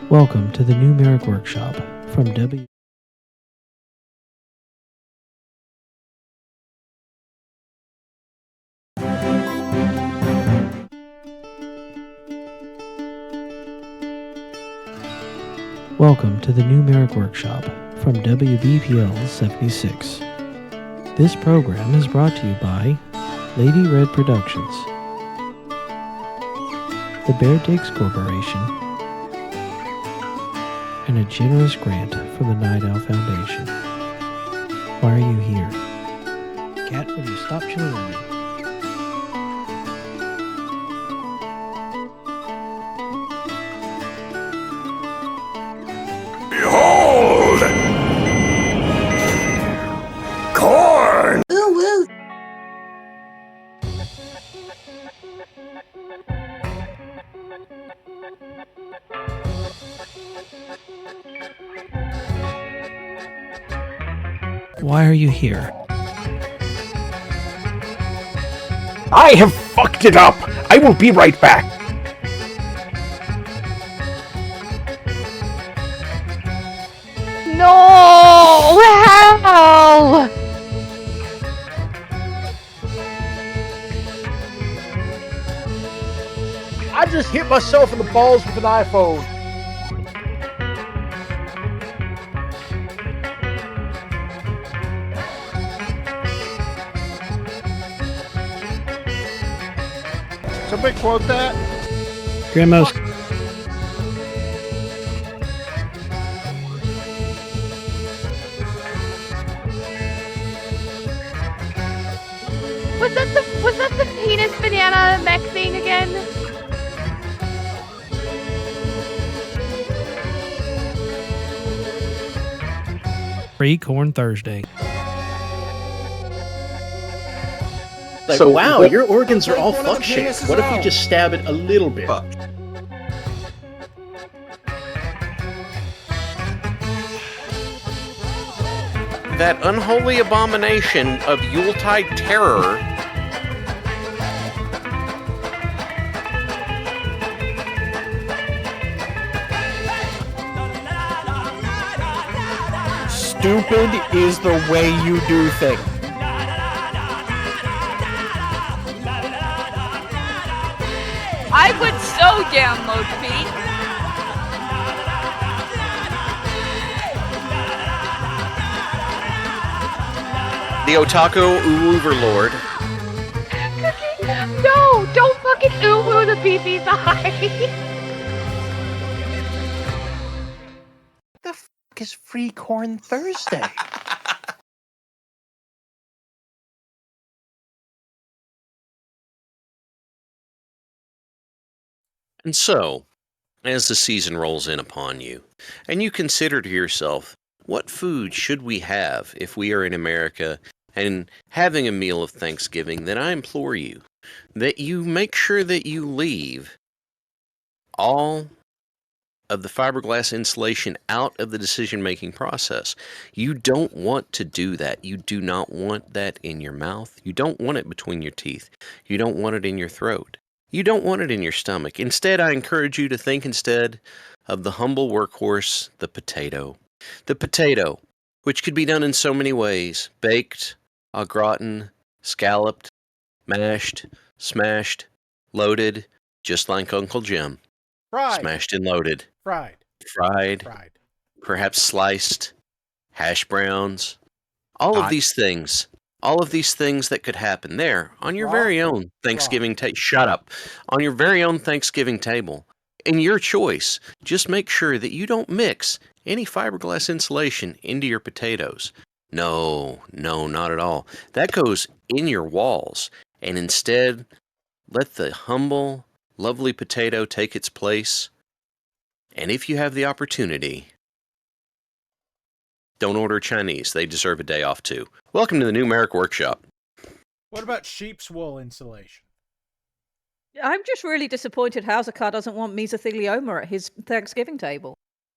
Welcome to the new MARIK Workshop from W. Welcome to the new MARIK Workshop from WBPL 76. This program is brought to you by Lady Red Productions, the Bear Digs Corporation, and a generous grant from the Night Owl Foundation. Why are you here? Cat, will you stop chilling with me? Behold! Corn! Ooh, woo. Why are you here? I have fucked it up! I will be right back! No! How? I just hit myself in the balls with an iPhone. Somebody quote that? Grandma's. Was that the penis banana mech thing again? Free Corn Thursday. Like, So, wow, what- your organs are all One of the fuck shaped. penises What if you out. just stab it a little bit? That unholy abomination of Yuletide terror. Stupid is the way you do things. I would so download feet. The Otaku Overlord. No, don't fucking ooh the pee-pee side. The fuck is Free Corn Thursday? And so, as the season rolls in upon you, and you consider to yourself, what food should we have if we are in America and having a meal of Thanksgiving, then I implore you that you make sure that you leave all of the fiberglass insulation out of the decision-making process. You don't want to do that. You do not want that in your mouth. You don't want it between your teeth. You don't want it in your throat. You don't want it in your stomach. Instead, I encourage you to think instead of the humble workhorse, the potato. The potato, which could be done in so many ways: baked, au gratin, scalloped, mashed, smashed, loaded, just like Uncle Jim. Fried. Smashed and loaded. Fried. Fried, Fried. perhaps sliced, hash browns, all of these things that could happen there on your Raw. very own Thanksgiving table. Shut up. On your very own Thanksgiving table. In your choice, just make sure that you don't mix any fiberglass insulation into your potatoes. No, not at all. That goes in your walls. And instead, let the humble, lovely potato take its place. And if you have the opportunity, don't order Chinese. They deserve a day off too. Welcome to the new MARIK Workshop. What about sheep's wool insulation? I'm just really disappointed Housecar doesn't want mesothelioma at his Thanksgiving table.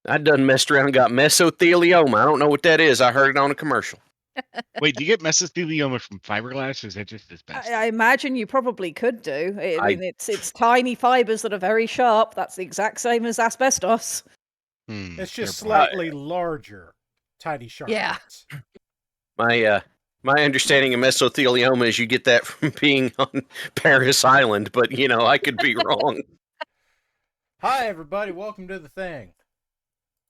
I done messed around and got mesothelioma. I don't know what that is. I heard it on a commercial. Wait, do you get mesothelioma from fiberglass, or is that just asbestos? I imagine you probably could do. I mean, it's tiny fibers that are very sharp. That's the exact same as asbestos. It's just fair point. slightly larger, tiny shark Yeah. bits. My understanding of mesothelioma is you get that from being on Paris Island, but I could be wrong. Hi, everybody. Welcome to the thing.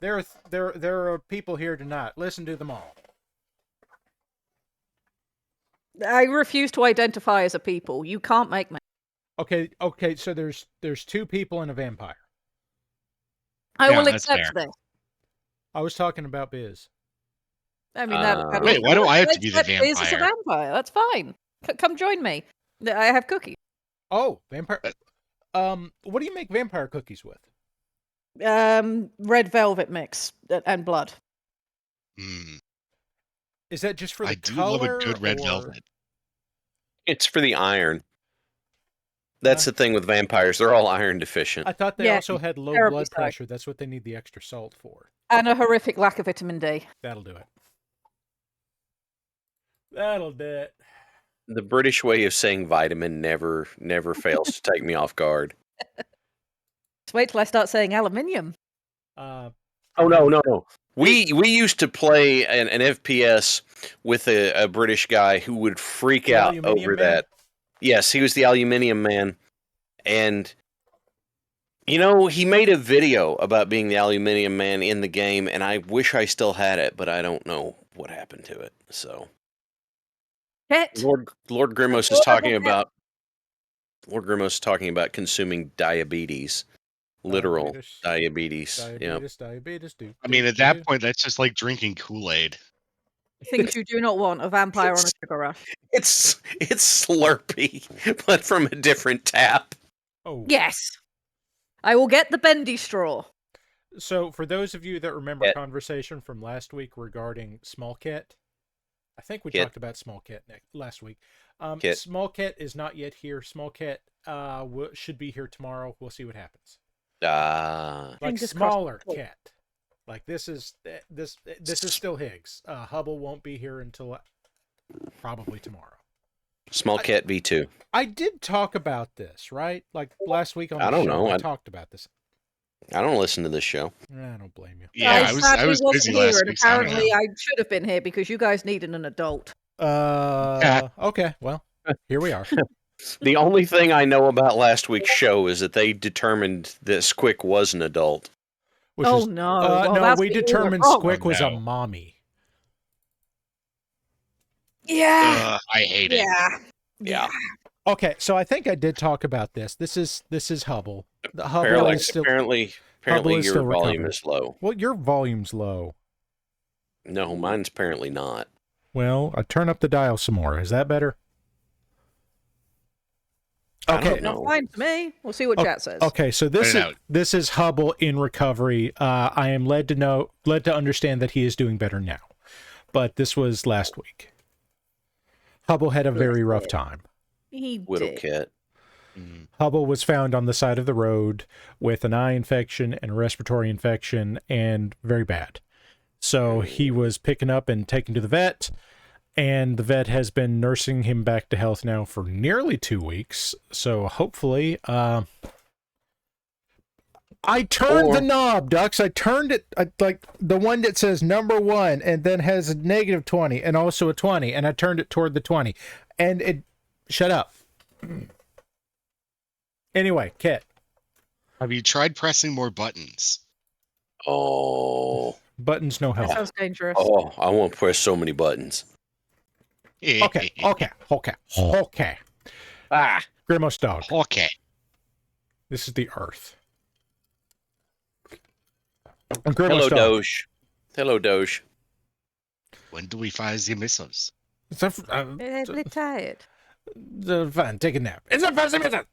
There are people here tonight. Listen to them all. I refuse to identify as a people. You can't make me. Okay. So there's two people and a vampire. I Yeah, will that's accept fair. this. I was talking about Biz. I mean, Wait, why do I have to be the Biz is a vampire? vampire. That's fine. Come join me. I have cookies. Oh, vampire. What do you make vampire cookies with? Red velvet mix and blood. Is that just for the I do color? love a good red or... velvet. It's for the iron. That's the thing with vampires. They're all iron deficient. I thought they Yeah, also had low terribly blood so. pressure. That's what they need the extra salt for. And a horrific lack of vitamin D. That'll do it. That'll do it. The British way of saying vitamin never fails to take me off guard. Just wait till I start saying aluminium. Oh no. We used to play an FPS with a British guy who would freak The out Aluminium over Man? that. Yes, he was the aluminium man. And he made a video about being the aluminium man in the game, and I wish I still had it, but I don't know what happened to it. So Pet. Lord Grimos is talking about consuming diabetes. Literal diabetes. Diabetes. I mean, at that point, that's just like drinking Kool-Aid. Things you do not want. A vampire on a sugar rush. It's Slurpee, but from a different tap. Oh. Yes. I will get the bendy straw. So, for those of you that remember conversation from last week regarding Small Cat, I think we talked about Small Cat last week. Small Cat is not yet here. Small Cat should be here tomorrow. We'll see what happens. Like smaller cat. Like this is still Higgs. Hubble won't be here until probably tomorrow. Small Cat V2. I did talk about this, right? Like last week on the show. I don't know. I talked about this. I don't listen to this show. I don't blame you. Yeah, I was busy last week. Apparently, I should have been here because you guys needed an adult. Okay. Well, here we are. The only thing I know about last week's show is that they determined that Squick was an adult. No. No, we determined Squick was a mommy. Yeah. I hate it. Yeah. Okay, so I think I did talk about this. This is Hubble. The Hubble is still apparently your volume is low. Well, your volume's low. No, mine's apparently not. Well, I turn up the dial some more. Is that better? Okay. Not fine to me. We'll see what chat says. Okay, so this is Hubble in recovery. I am led to understand that he is doing better now. But this was last week. Hubble had a very rough time. He Widow did. Cat. Hubble was found on the side of the road with an eye infection and a respiratory infection and very bad. So he was picking up and taken to the vet, and the vet has been nursing him back to health now for nearly 2 weeks. So hopefully, I turned the knob, Dux. I turned it, like the one that says number 1 and then has a negative 20 and also a 20, and I turned it toward the 20. And it... Shut up. Anyway, Kit. Have you tried pressing more buttons? Oh. Buttons no help. That sounds dangerous. Oh, I won't press so many buttons. Okay. Ah. Grimos dog. Okay. This is the Earth. Grimos Hello, dog. Doge. Hello, Doge. When do we find the missiles? They're tired. Fine, take a nap. It's a fancy mission.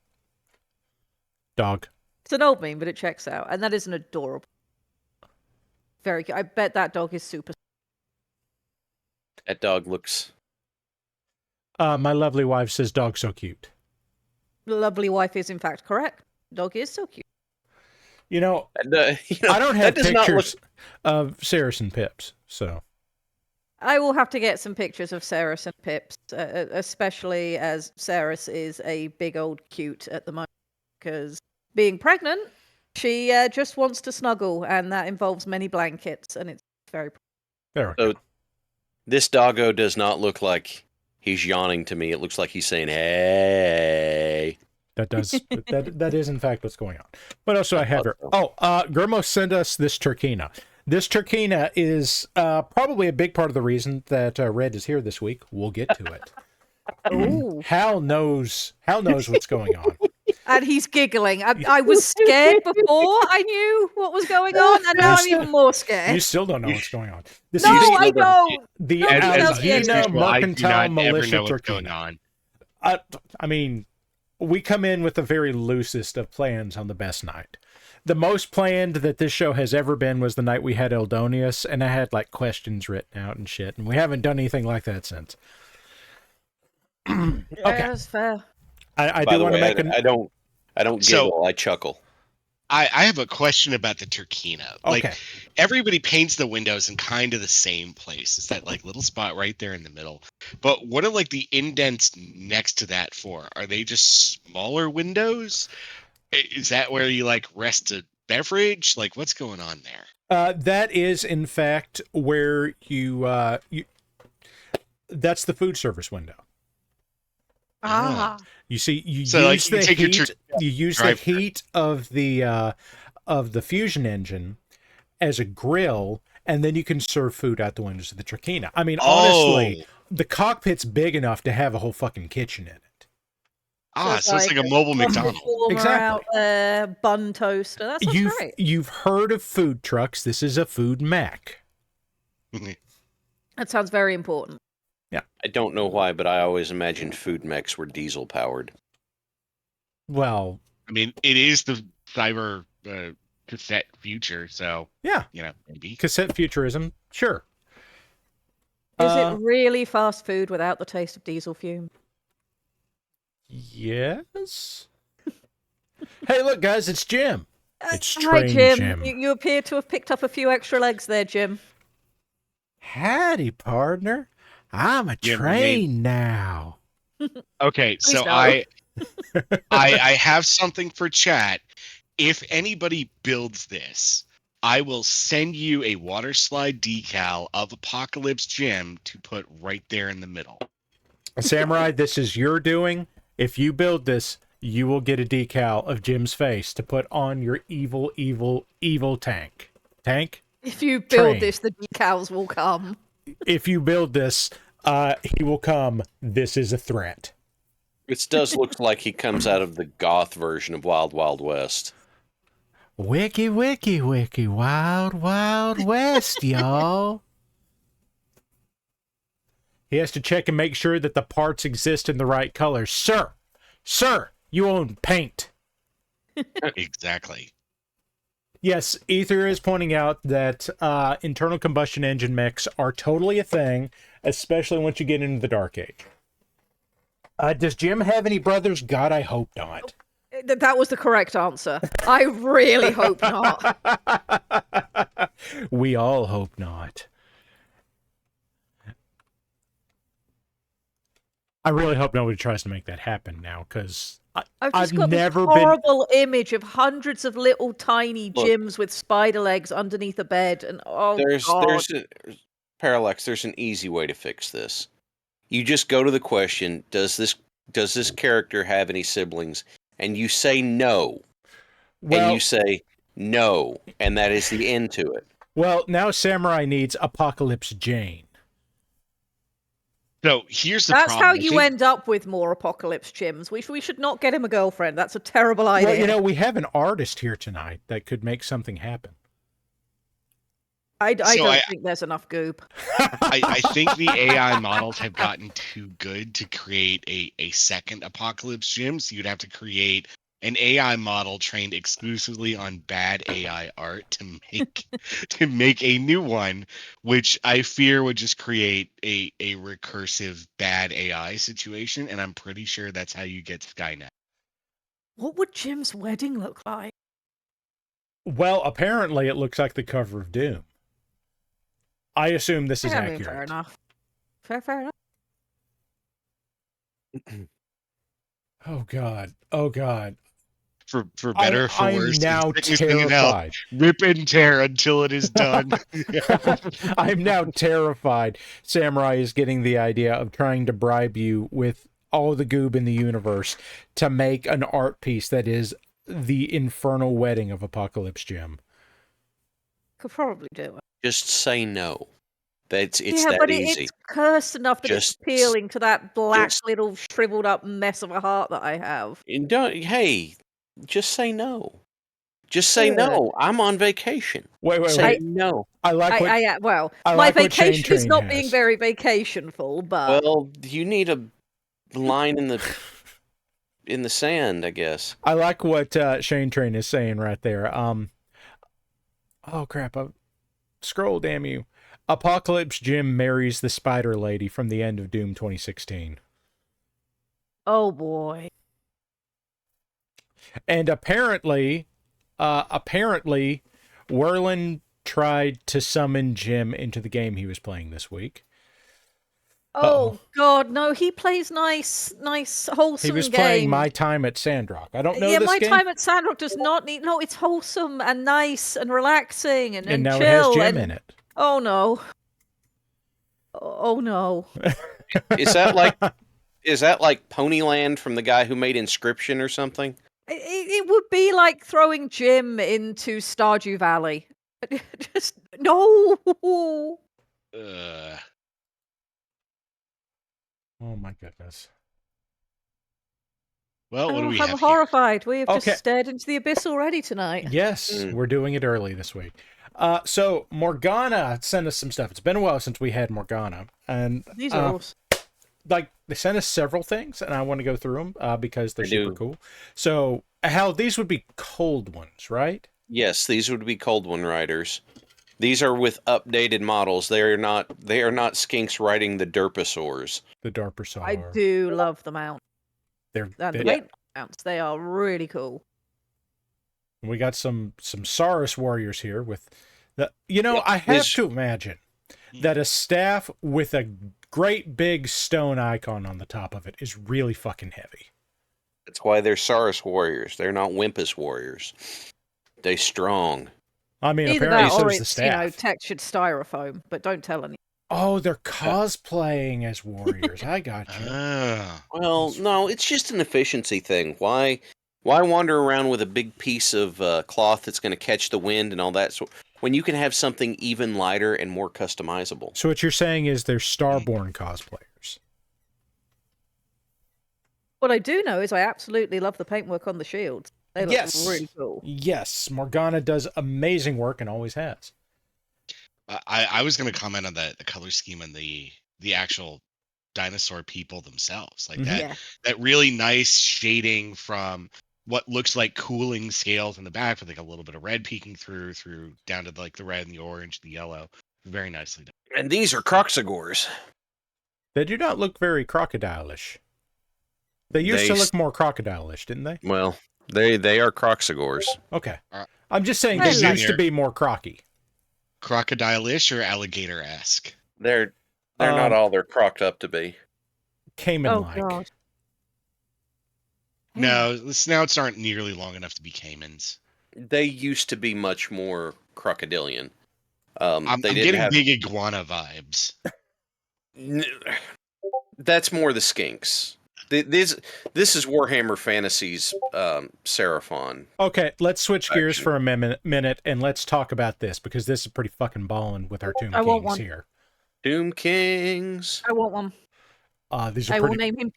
Dog. It's an old meme, but it checks out. And that is an adorable. Very good. I bet that dog is super. That dog looks... My lovely wife says dog so cute. The lovely wife is, in fact, correct. Dog is so cute. I don't have pictures of Ceres and Pips, so... I will have to get some pictures of Ceres and Pips, especially as Ceres is a big old cute at the moment, because being pregnant, She just wants to snuggle, and that involves many blankets, and it's very. There we go. This doggo does not look like he's yawning to me. It looks like he's saying, "Hey." That is in fact what's going on. What else do I have here? Oh, Gurmo sent us this turkina. This turkina is probably a big part of the reason that Red is here this week. We'll get to it. Ooh. Hal knows what's going on. And he's giggling. I was scared before I knew what was going on, and now I'm even more scared. You still don't know what's going on. No, I don't. The As Algina Mercantile Militia what's going turkina. on. I mean, we come in with the very loosest of plans on the best night. The most planned that this show has ever been was the night we had Eldonius, and I had like questions written out and shit, and we haven't done anything like that since. Okay, that's fair. I do want to make I don't giggle, I chuckle. I have a question about the turkina. Like, everybody paints the windows in kind of the same place. It's that like little spot right there in the middle. But what are like the indents next to that for? Are they just smaller windows? Is that where you like rest a beverage? Like, what's going on there? That is in fact where you that's the food service window. You see, you use the heat of the fusion engine as a grill, and then you can serve food out the windows of the turkina. I mean, honestly, the cockpit's big enough to have a whole fucking kitchen in it. So it's like a mobile McDonald's. Exactly. Bun toaster. That sounds great. You've heard of food trucks. This is a food Mac. That sounds very important. Yeah. I don't know why, but I always imagined food mechs were diesel powered. Well, I mean, it is the cyber cassette future, so yeah, maybe cassette futurism. Sure. Is it really fast food without the taste of diesel fume? Yes. Hey, look, guys, it's Jim. It's Hi, Jim. You appear to have picked up a few extra legs there, Jim. Howdy, partner. I'm a train now. Okay, so I have something for chat. If anybody builds this, I will send you a water slide decal of Apocalypse Jim to put right there in the middle. Samurai, this is your doing. If you build this, you will get a decal of Jim's face to put on your evil, evil, evil tank. Tank? If you build this, the decals will come. If you build this, he will come. This is a threat. It does look like he comes out of the goth version of Wild Wild West. Wiki, wiki, wiki, wild, wild west, y'all. He has to check and make sure that the parts exist in the right colors. Sir, you own paint. Exactly. Yes, Ether is pointing out that internal combustion engine mechs are totally a thing, especially once you get into the Dark Age. Does Jim have any brothers? God, I hope not. That was the correct answer. I really hope not. We all hope not. I really hope nobody tries to make that happen now, because I've got never this horrible image of hundreds of little tiny Jims with spider legs underneath a bed, and Parallax. There's an easy way to fix this. You just go to the question: Does this character have any siblings? And you say no, and you say no, and that is the end to it. Well, now Samurai needs Apocalypse Jane. So here's the problem. That's how you end up with more Apocalypse Jims. We should not get him a girlfriend. That's a terrible idea. Well, we have an artist here tonight that could make something happen. I don't think there's enough goop. I think the AI models have gotten too good to create a second Apocalypse Jim, so you'd have to create an AI model trained exclusively on bad AI art to make a new one, which I fear would just create a recursive bad AI situation, and I'm pretty sure that's how you get Skynet. What would Jim's wedding look like? Well, apparently it looks like the cover of Doom. I assume this is accurate. Fair enough. Fair enough. Oh God. for better or for I'm worse. now Sickness and health. terrified. Rip and tear until it is done. I'm now terrified. Samurai is getting the idea of trying to bribe you with all the goob in the universe to make an art piece that is the infernal wedding of Apocalypse Jim. Could probably do it. Just say no. It's Yeah, that but easy. it's cursed enough that it's Just- appealing to that black just- little shriveled up mess of a heart that I have. And hey, just say no. Just say no. I'm on vacation. Wait. Say no. I like what Well, I my like what Shane vacation is Train not has. being very vacationful, but Well, you need a line in the sand, I guess. I like what Shane Train is saying right there. Oh crap! Scroll, damn you! Apocalypse Jim marries the Spider Lady from the end of Doom 2016. oh boy. And apparently, Werlin tried to summon Jim into the game he was playing this week. Oh God, no! He plays nice, wholesome. He was game. playing My Time at Sandrock. I don't know Yeah, this My game. Time at Sandrock does not need. No, it's wholesome and nice and relaxing and now chill. it has Jim in it. Oh no! Oh no! Is that like Ponyland from the guy who made Inscription or something? It would be like throwing Jim into Stardew Valley. Just no. Oh my goodness. Well, what do we I'm have horrified. We have Okay. just stared into the abyss already tonight. Yes, we're doing it early this week. So Morgana sent us some stuff. It's been a while since we had Morgana, and These are awesome. like they sent us several things, and I want to go through them because they're I super do. cool. So, Hal, these would be cold ones, right? Yes, these would be Cold One Riders. These are with updated models. They are not skinks riding the Derposaurs. The Darper I do love the mount. They're And the they- main mounts, they are really cool. We got some Saurus warriors here with the. You know, Yeah, I have this- to imagine that a staff with a great big stone icon on the top of it is really fucking heavy. That's why they're Saurus warriors. They're not Wimpus warriors. They strong. I mean, Either apparently that or so is the it's, staff. textured styrofoam, but don't tell anyone. Oh, they're cosplaying as warriors. I got you. Well, no, it's just an efficiency thing. Why wander around with a big piece of cloth that's going to catch the wind and all that, so when you can have something even lighter and more customizable? So what you're saying is they're Starborn cosplayers. What I do know is I absolutely love the paintwork on the shields. They look Yes. really cool. Yes, Morgana does amazing work and always has. I was going to comment on the color scheme and the actual dinosaur people themselves, like Mhm. that really nice shading from what looks like cooling scales in the back with like a little bit of red peeking through down to like the red and the orange, the yellow. Very nicely done. And these are Croxagors. They do not look very crocodile-ish. They used They to s- look more crocodile-ish, didn't they? Well, they are Croxagors. Okay. Uh, I'm just saying I they like used to it. be more crocky. Crocodile-ish or alligator-esque? They're not all they're crocked up to be. Cayman-like. Oh god. No, the snouts aren't nearly long enough to be caimans. They used to be much more crocodilian. I'm They didn't getting have. big iguana vibes. That's more the skinks. This is Warhammer Fantasy's Seraphon. Okay, let's switch gears Action. for a minute and let's talk about this because this is pretty fucking ballin' with our Tomb I want Kings one. here. Doom Kings. I want one. These are I will pretty. name him.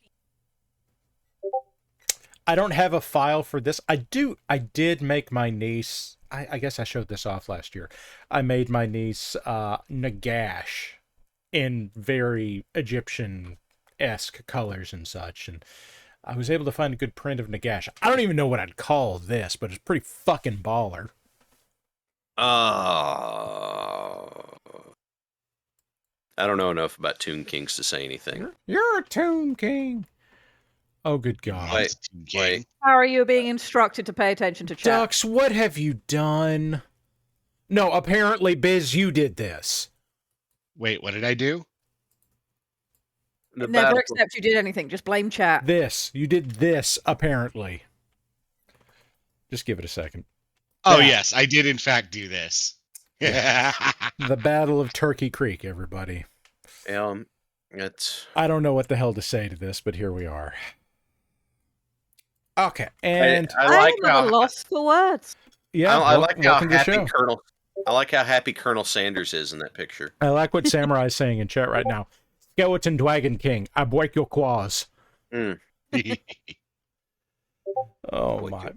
I don't have a file for this. I did make my niece. I guess I showed this off last year. I made my niece Nagash in very Egyptian-esque colors and such, and I was able to find a good print of Nagash. I don't even know what I'd call this, but it's pretty fucking baller. I don't know enough about Tomb Kings to say anything. You're a Tomb King. Oh, good God. Wait. How are you being instructed to pay attention to chat? Dux, what have you done? No, apparently, Biz, you did this. Wait, what did I do? Never accept you did anything. Just blame chat. You did this, apparently. Just give it a second. Oh, yes, I did in fact do this. Yeah. The Battle of Turkey Creek, everybody. It's. I don't know what the hell to say to this, but here we are. Okay, and I like I'm at a loss for words. Yeah, I like how happy show. Colonel. I like how happy Colonel Sanders is in that picture. I like what Samurai is saying in chat right now. Skeleton Dragon King, I break your claws. Oh my!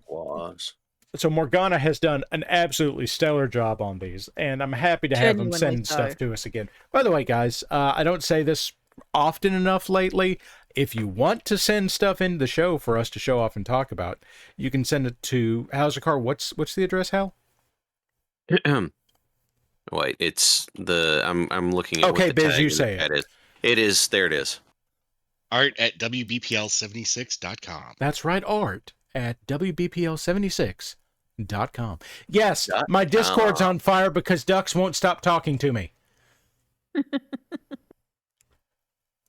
So Morgana has done an absolutely stellar job on these, and I'm happy to have them send stuff to us again. By the way, guys, I don't say this often enough lately. If you want to send stuff into the show for us to show off and talk about, you can send it to How's Your Car? What's the address, Hal? Wait, it's the I'm looking at. Okay, what the Biz, tag you say it. It is. There it is. Art at WBPL76.com. That's right, Art at WBPL76.com. Yes, my Discord's on fire because Ducks won't stop talking to me.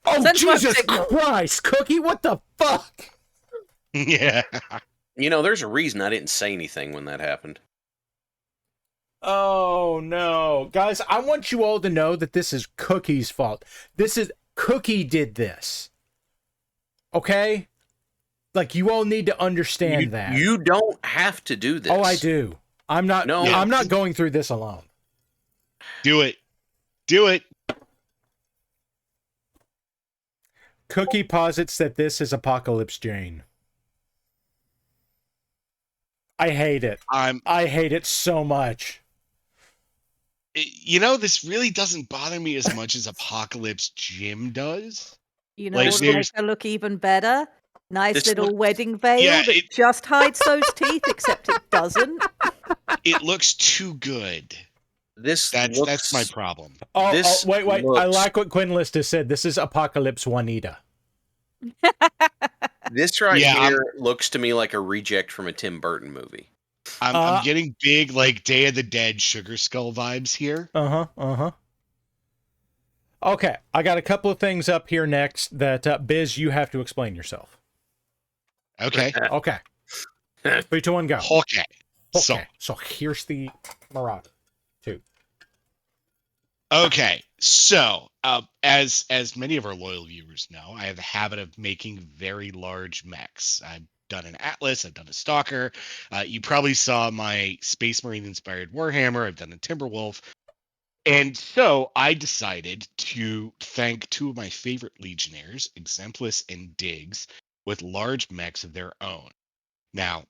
Oh, Jesus Christ, Cookie, what the fuck? Yeah. There's a reason I didn't say anything when that happened. Oh, no. Guys, I want you all to know that this is Cookie's fault. Cookie did this. Okay? Like, you all need to understand that. You don't have to do this. Oh, I do. I'm not going through this alone. Do it. Do it. Cookie posits that this is Apocalypse Jane. I hate it. I hate it so much. This really doesn't bother me as much as Apocalypse Jim does. You know what would make her look even better? Nice little wedding veil that it just hides those teeth, except it doesn't. It looks too good. That's my problem. Wait. I like what Quinn List has said. This is Apocalypse Juanita. This here looks to me like a reject from a Tim Burton movie. I'm getting big, like Day of the Dead Sugar Skull vibes here. Okay, I got a couple of things up here next that, Biz, you have to explain yourself. Okay. Okay. 3, 2, 1, go. Okay. So here's the Marauder 2. Okay. So, as many of our loyal viewers know, I have a habit of making very large mechs. I've done an Atlas, I've done a Stalker. You probably saw my Space Marine inspired Warhammer. I've done a Timberwolf. And so I decided to thank 2 of my favorite Legionnaires, Exemplis and Diggs, with large mechs of their own. Now,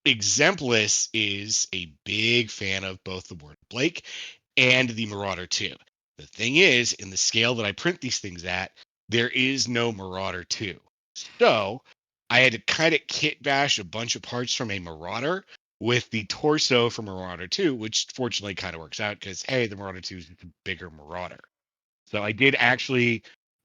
Exemplis is a big fan of both the Ward of Blake and the Marauder 2. The thing is, in the scale that I print these things at, there is no Marauder 2. So I had to kind of kit bash a bunch of parts from a Marauder with the torso from Marauder 2, which fortunately kind of works out because, hey, the Marauder 2 is a bigger Marauder. So I did actually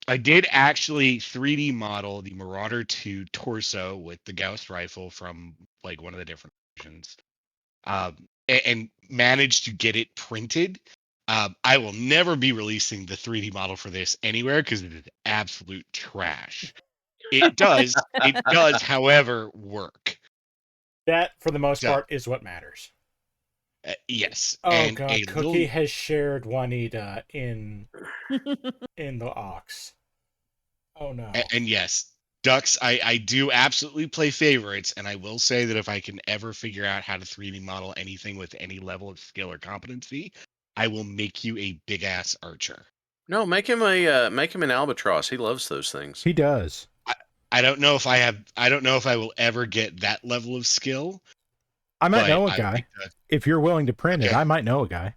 3D model the Marauder 2 torso with the Gauss rifle from like one of the different versions, and managed to get it printed. I will never be releasing the 3D model for this anywhere because it is absolute trash. It does, however, work. That, for the most part, is what matters. Yes. Oh, and God, Cookie has shared Juanita in the Ox. Oh, no. And yes, Ducks, I do absolutely play favorites, and I will say that if I can ever figure out how to 3D model anything with any level of skill or competency, I will make you a big-ass archer. No, make him an albatross. He loves those things. He does. I don't know if I will ever get that level of skill. I might know a guy. If you're willing to print it, I might know a guy.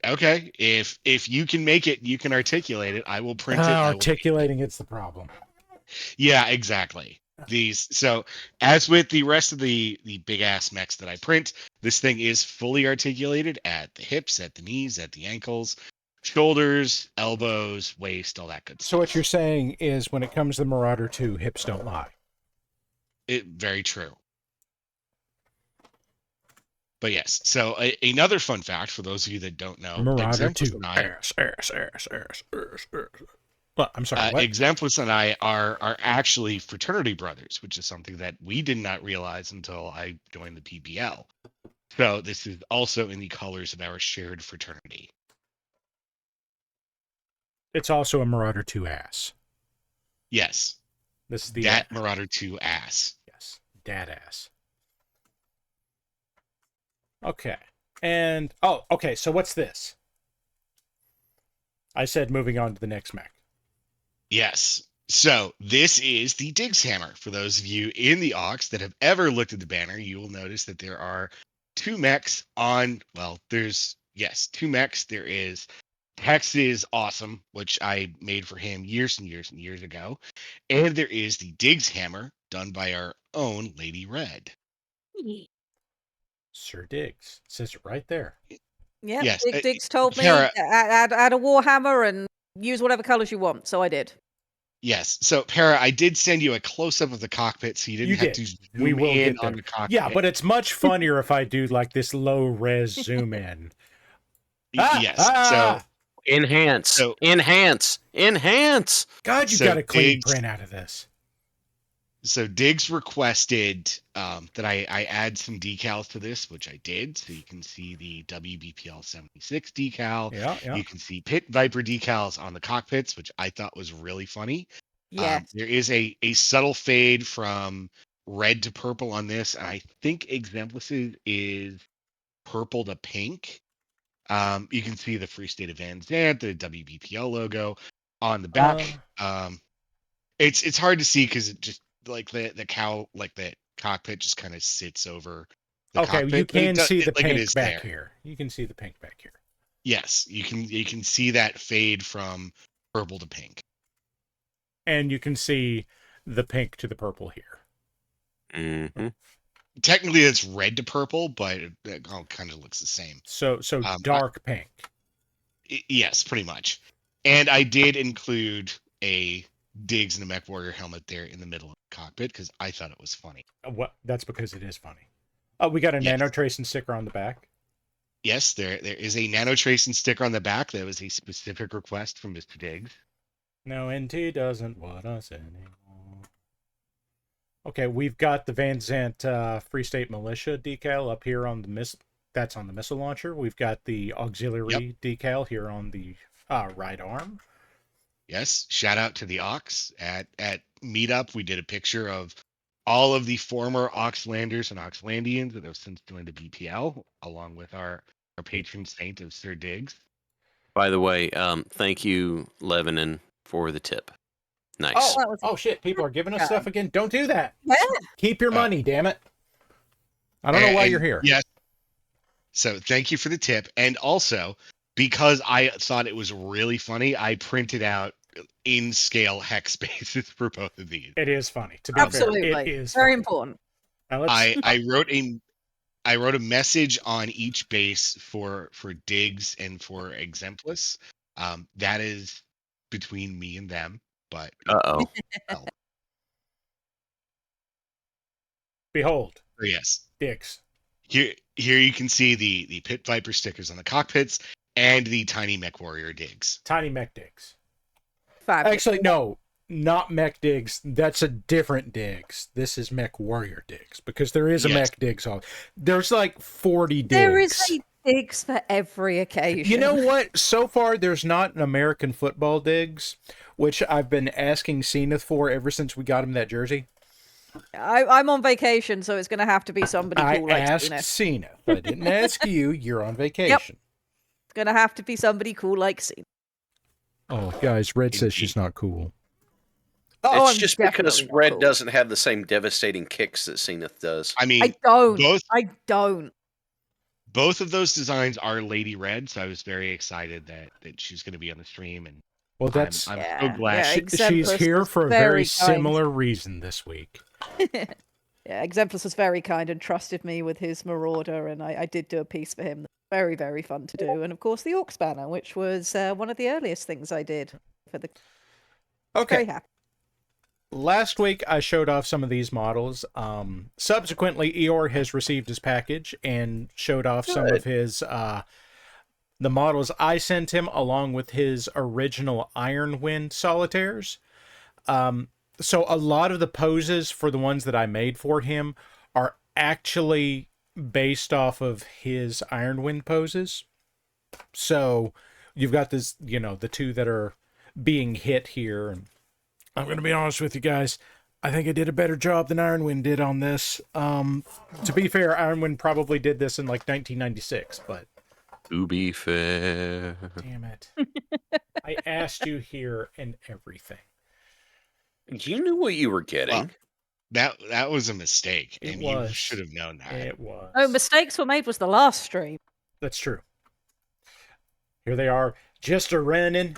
Okay. If you can make it, you can articulate it, I will print it. Articulating it's the problem. Yeah, exactly. So as with the rest of the big ass mechs that I print, this thing is fully articulated at the hips, at the knees, at the ankles, shoulders, elbows, waist, all that good stuff. So what you're saying is when it comes to the Marauder 2, hips don't lie. Very true. But yes, so another fun fact for those of you that don't know, Marauder 2. Well, I'm sorry. What? Exemplus and I are actually fraternity brothers, which is something that we did not realize until I joined the PPL. So this is also in the colors of our shared fraternity. It's also a Marauder 2 ass. Yes. This is the that Marauder 2 ass. Yes, dad ass. Okay. And okay, so what's this? I said moving on to the next mech. Yes. So this is the Diggs Hammer. For those of you in the Aux that have ever looked at the banner, you will notice that there are two mechs on, well, there's, yes, two mechs. There is Hex is awesome, which I made for him years and years and years ago. And there is the Diggs Hammer done by our own Lady Red. Sir Diggs. It says it right there. Yeah, yes. Diggs told me Para, add a Warhammer and use whatever colors you want, so I did. Yes. So, Para, I did send you a close-up of the cockpit, so you didn't have to zoom in on the cockpit. Yeah, but it's much funnier if I do like this low-res zoom in. Yes. So enhance. So enhance. God, you got a clean print out of this. So Diggs requested that I add some decals to this, which I did. So you can see the WBPL 76 decal. Yeah. You can see Pit Viper decals on the cockpits, which I thought was really funny. Yeah. There is a subtle fade from red to purple on this. And I think Exemplus is purple to pink. You can see the Free State of Van Zandt, the WBPL logo on the back. It's hard to see because it just like the cockpit just kind of sits over the cockpit. You can see the pink back here. You can see the pink back here. Yes, you can see that fade from purple to pink. And you can see the pink to the purple here. Mm-hmm. Technically, it's red to purple, but it all kind of looks the same. So dark pink. Yes, pretty much. And I did include a Diggs and a Mech Warrior helmet there in the middle of the cockpit because I thought it was funny. That's because it is funny. Oh, we got a nano tracing sticker on the back. Yes, there is a nano tracing sticker on the back. That was a specific request from Mr. Diggs. No, NT doesn't want us anymore. Okay, we've got the Van Zandt Free State Militia decal up here on the that's on the missile launcher. We've got the auxiliary decal here on the right arm. Yes, shout out to the Aux at Meetup. We did a picture of all of the former Auxlanders and Auxlandians that have since joined the BPL, along with our patron saint of Sir Diggs. By the way, thank you, Lebanon, for the tip. Nice. Oh shit! People are giving us stuff again. Don't do that. Yeah. Keep your money, damn it. I don't know why you're here. Yes. So thank you for the tip, and also because I thought it was really funny, I printed out in scale hex spaces for both of these. It is funny. To be Absolutely, fair, it is very funny. important. Now I wrote a message on each base for Diggs and for Exemplus. That is between me and them, but well. Behold. Yes. Diggs. Here you can see the Pit Viper stickers on the cockpits and the Tiny Mech Warrior Diggs. Tiny Mech Diggs. Fabulous. Actually, no, not Mech Diggs. That's a different Diggs. This is Mech Warrior Diggs because there is a Mech Diggs. There's like 40 Diggs. There is a Diggs for every occasion. You know what? So far, there's not an American football Diggs, which I've been asking Zenith for ever since we got him that jersey. I'm on vacation, so it's going to have to be somebody cool like I asked Zenith. I didn't ask you. You're on vacation. Yep. It's going to have to be somebody cool like Zenith. Oh, guys, Red says she's not cool. It's just because Red doesn't have the same devastating kicks that Zenith does. I mean, I don't. Both of those designs are Lady Red, so I was very excited that she's going to be on the stream, and well, I'm so glad she's here for a very similar reason this week. Yeah, Exemplus was very kind and trusted me with his Marauder, and I did do a piece for him. Very, very fun to do. And of course, the Aux banner, which was one of the earliest things I did for the. Okay. Very happy. Last week, I showed off some of these models. Subsequently, Eeyore has received his package and showed off some of his the models I sent him along with his original Ironwind solitaires. So a lot of the poses for the ones that I made for him are actually based off of his Ironwind poses. So you've got this, the two that are being hit here. And I'm going to be honest with you guys. I think I did a better job than Ironwind did on this. To be fair, Ironwind probably did this in like 1996, but... To be fair. Damn it. I asked you here and everything. You knew what you were getting. Well, that was a mistake, and you should have known that. It was. Oh, mistakes were made was the last stream. That's true. Here they are, just a running.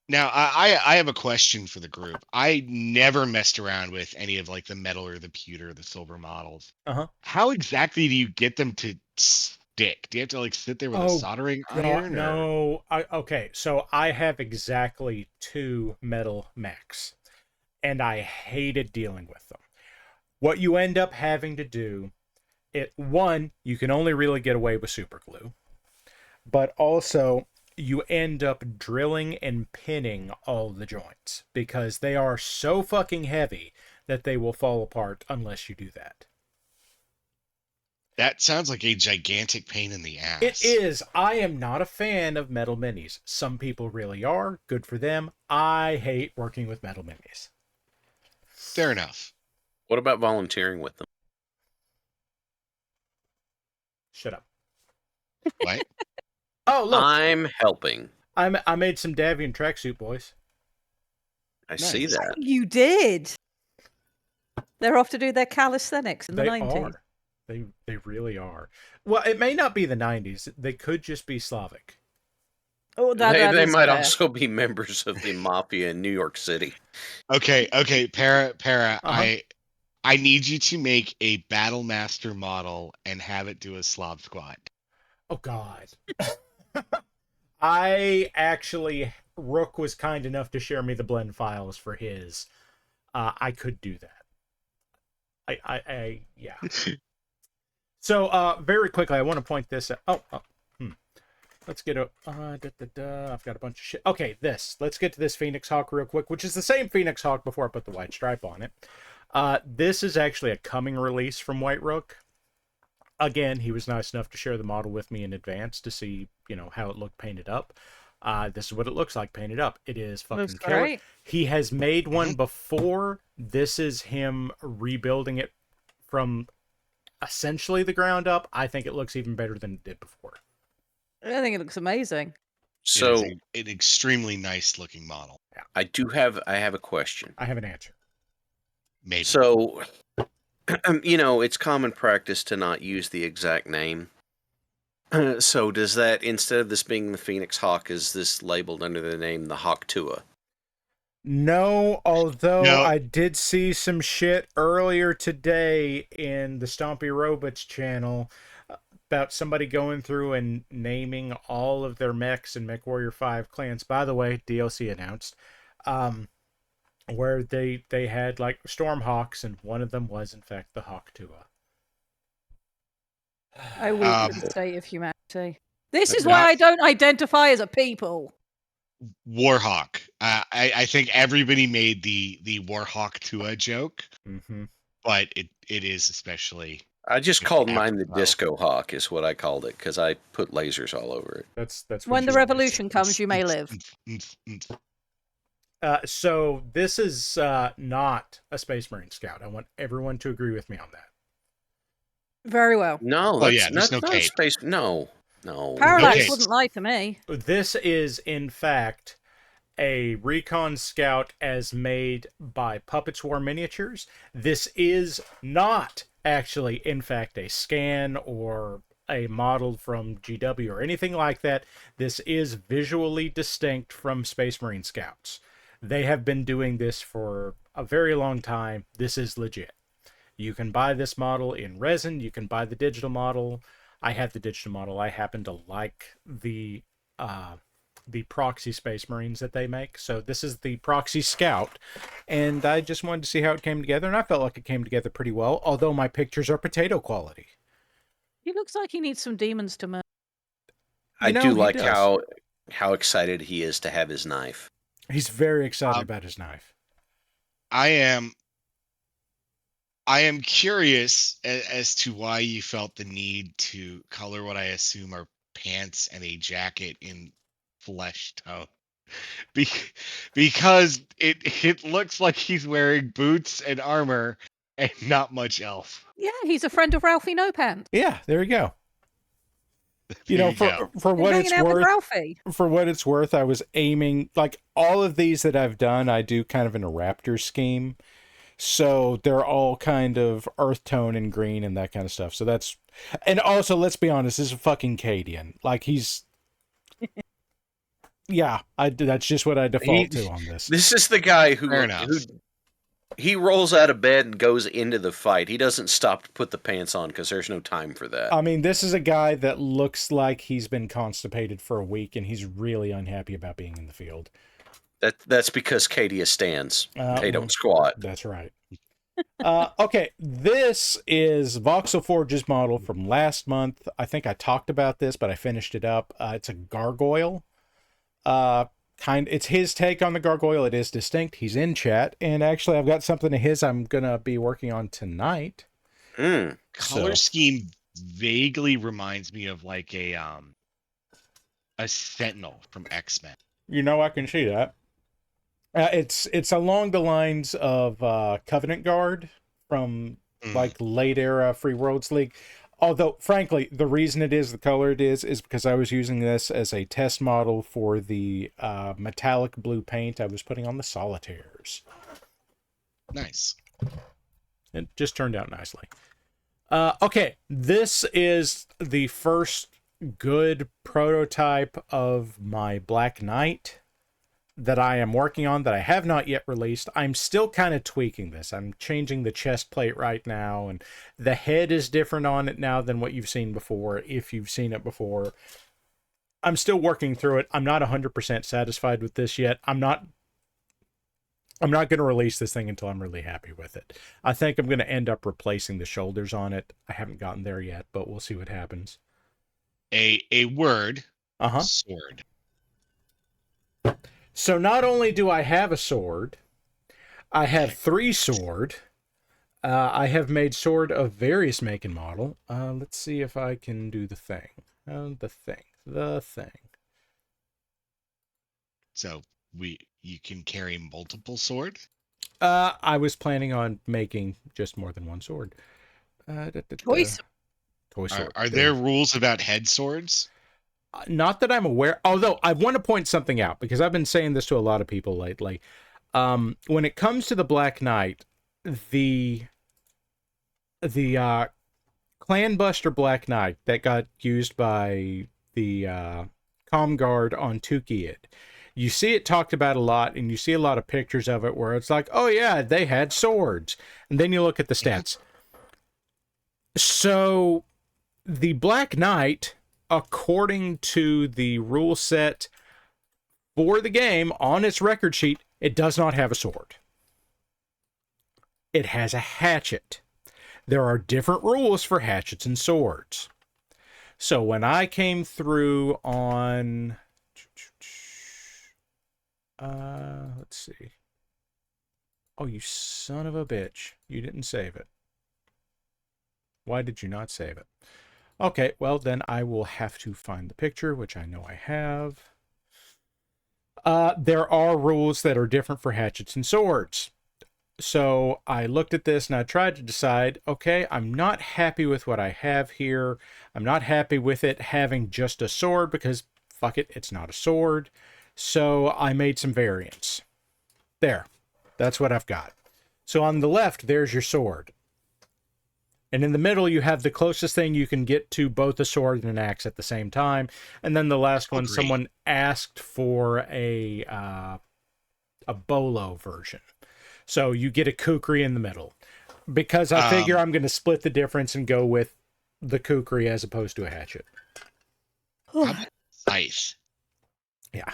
Now, I have a question for the group. I never messed around with any of like the metal or the pewter or the silver models. Uh-huh. How exactly do you get them to stick? Do you have to like sit there with a soldering iron? No. Okay, so I have exactly 2 metal mechs, and I hated dealing with them. What you end up having to do, one, you can only really get away with super glue, but also you end up drilling and pinning all the joints because they are so fucking heavy that they will fall apart unless you do that. That sounds like a gigantic pain in the ass. It is. I am not a fan of metal minis. Some people really are. Good for them. I hate working with metal minis. Fair enough. What about volunteering with them? Shut up. What? Oh, look. I'm helping. I made some Davian tracksuit boys. I see that. You did. They're off to do their calisthenics in the 90s. Are. They really are. Well, it may not be the 90s. They could just be Slavic. Oh, they might also be members of the mafia in New York City. Okay, Para, Uh-huh. I need you to make a Battle Master model and have it do a Slav squat. Oh, God. Rook was kind enough to share me the blend files for his. I could do that. Yeah. So, very quickly, I want to point this out. Let's get I've got a bunch of shit. Okay, let's get to this Phoenix Hawk real quick, which is the same Phoenix Hawk before I put the white stripe on it. This is actually a coming release from White Rook. Again, he was nice enough to share the model with me in advance to see, how it looked painted up. This is what it looks like painted up. It is fucking killer. He has made one before. This is him rebuilding it from essentially the ground up. I think it looks even better than it did before. I think it looks amazing. So an extremely nice looking model. Yeah. I have a question. I have an answer. Maybe. So, it's common practice to not use the exact name. So does that, instead of this being the Phoenix Hawk, is this labeled under the name the Hawk Tua? No, although I did see some shit earlier today in the Stompy Robots channel about somebody going through and naming all of their mechs in MechWarrior 5 clans. By the way, DLC announced, where they had like Stormhawks, and one of them was in fact the Hawk Tua. I weep for the state of humanity. This is why I don't identify as a people. Warhawk. I think everybody made the Warhawk Tua joke, but it is especially. I just called mine the Disco Hawk, is what I called it, because I put lasers all over it. That's when the revolution comes, you may live. So this is not a Space Marine Scout. I want everyone to agree with me on that. Very well. No, that's not space. No. Parallax wouldn't lie to me. This is, in fact, a Recon Scout as made by Puppets War Miniatures. This is not actually, in fact, a scan or a model from GW or anything like that. This is visually distinct from Space Marine Scouts. They have been doing this for a very long time. This is legit. You can buy this model in resin. You can buy the digital model. I have the digital model. I happen to like the proxy Space Marines that they make. So this is the proxy Scout, and I just wanted to see how it came together, and I felt like it came together pretty well, although my pictures are potato quality. He looks like he needs some demons to murder. I do like how excited he is to have his knife. He's very excited about his knife. I am curious as to why you felt the need to color what I assume are pants and a jacket in flesh tone. Because it looks like he's wearing boots and armor and not much else. Yeah, he's a friend of Ralphie No Pants. Yeah, there you go. You know, for what it's worth, I was aiming, like, all of these that I've done, I do kind of in a raptor scheme. So they're all kind of earth tone and green and that kind of stuff. So that's, and also, let's be honest, this is a fucking Cadian. Like, he's, yeah, that's just what I default to on this. This is the guy who he rolls out of bed and goes into the fight. He doesn't stop to put the pants on because there's no time for that. I mean, this is a guy that looks like he's been constipated for a week and he's really unhappy about being in the field. That's because Cadia stands. They don't squat. That's right. Okay, this is Voxel Forge's model from last month. I think I talked about this, but I finished it up. It's a gargoyle. It's his take on the gargoyle. It is distinct. He's in chat, and actually, I've got something of his I'm gonna be working on tonight. Color scheme vaguely reminds me of like a Sentinel from X-Men. You know, I can see that. It's along the lines of Covenant Guard from like late era Free Worlds League. Although, frankly, the reason it is the color it is because I was using this as a test model for the metallic blue paint I was putting on the solitaires. Nice. It just turned out nicely. Okay, this is the first good prototype of my Black Knight that I am working on that I have not yet released. I'm still kind of tweaking this. I'm changing the chest plate right now, and the head is different on it now than what you've seen before, if you've seen it before. I'm still working through it. I'm not 100% satisfied with this yet. I'm not going to release this thing until I'm really happy with it. I think I'm going to end up replacing the shoulders on it. I haven't gotten there yet, but we'll see what happens. A word. Sword. So not only do I have a sword, I have 3 sword. I have made sword of various make and model. Let's see if I can do the thing. The thing. So you can carry multiple sword? I was planning on making just more than one sword. Toy sword. Are there rules about head swords? Not that I'm aware. Although I want to point something out because I've been saying this to a lot of people lately. When it comes to the Black Knight, the Clan Buster Black Knight that got used by the Com Guard on Tukiyid, you see it talked about a lot, and you see a lot of pictures of it where it's like, oh yeah, they had swords, and then you look at the stats. So the Black Knight, according to the rule set for the game on its record sheet, it does not have a sword. It has a hatchet. There are different rules for hatchets and swords. So when I came through on, let's see. Oh, you son of a bitch. You didn't save it. Why did you not save it? Okay, well, then I will have to find the picture, which I know I have. There are rules that are different for hatchets and swords. So I looked at this and I tried to decide, okay, I'm not happy with what I have here. I'm not happy with it having just a sword because, fuck it, it's not a sword. So I made some variants. There. That's what I've got. So on the left, there's your sword. And in the middle, you have the closest thing you can get to both a sword and an axe at the same time. And then the last one, someone asked for a bolo version. So you get a kukri in the middle. Because I figure I'm going to split the difference and go with the kukri as opposed to a hatchet. Nice. Yeah.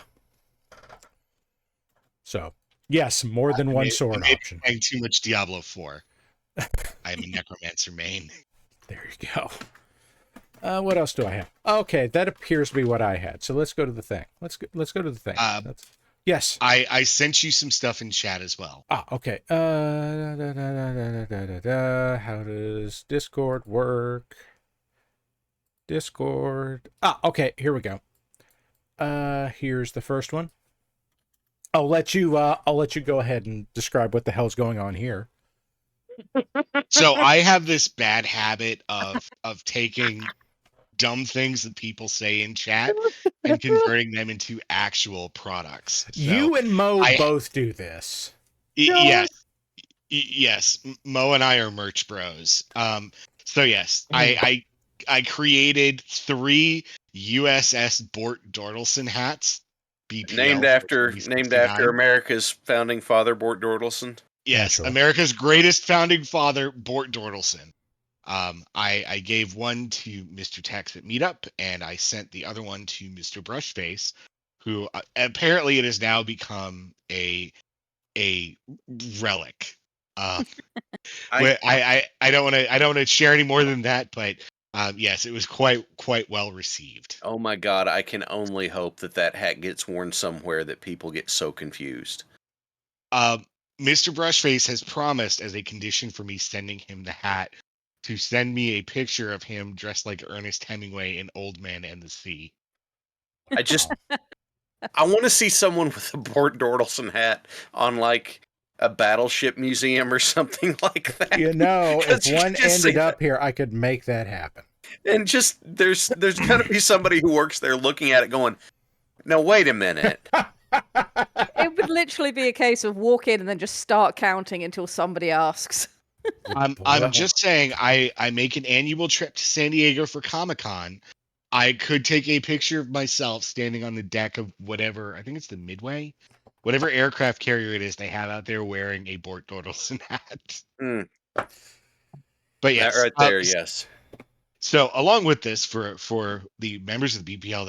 So, yes, more than one sword option. Playing too much Diablo 4. I'm a necromancer main. There you go. What else do I have? Okay, that appears to be what I had. So let's go to the thing. Let's go to the thing. Yes. I sent you some stuff in chat as well. Okay. How does Discord work? Discord. Okay. Here we go. Here's the first one. I'll let you go ahead and describe what the hell's going on here. So I have this bad habit of taking dumb things that people say in chat and converting them into actual products. So you and Mo both do this. Yes. Mo and I are merch bros. So yes, I created 3 USS Bort Dordelson hats. BPL, named after America's founding father, Bort Dordelson. Yes, naturally. America's greatest founding father, Bort Dordelson. I gave one to Mr. Tex at Meetup, and I sent the other one to Mr. Brushface, who apparently it has now become a relic. I don't want to share any more than that, but yes, it was quite well received. Oh my God! I can only hope that hat gets worn somewhere that people get so confused. Mr. Brushface has promised, as a condition for me sending him the hat, to send me a picture of him dressed like Ernest Hemingway in Old Man and the Sea. I want to see someone with a Bort Dordelson hat on like a battleship museum or something like that. You know, if one ended up here, I could make that happen. And just there's got to be somebody who works there looking at it going, no, wait a minute. It would literally be a case of walk in and then just start counting until somebody asks. I'm just saying, I make an annual trip to San Diego for Comic-Con. I could take a picture of myself standing on the deck of whatever, I think it's the Midway, whatever aircraft carrier it is they have out there, wearing a Bort Dordelson hat. But yes, that right there, yes. So along with this, for the members of the BPL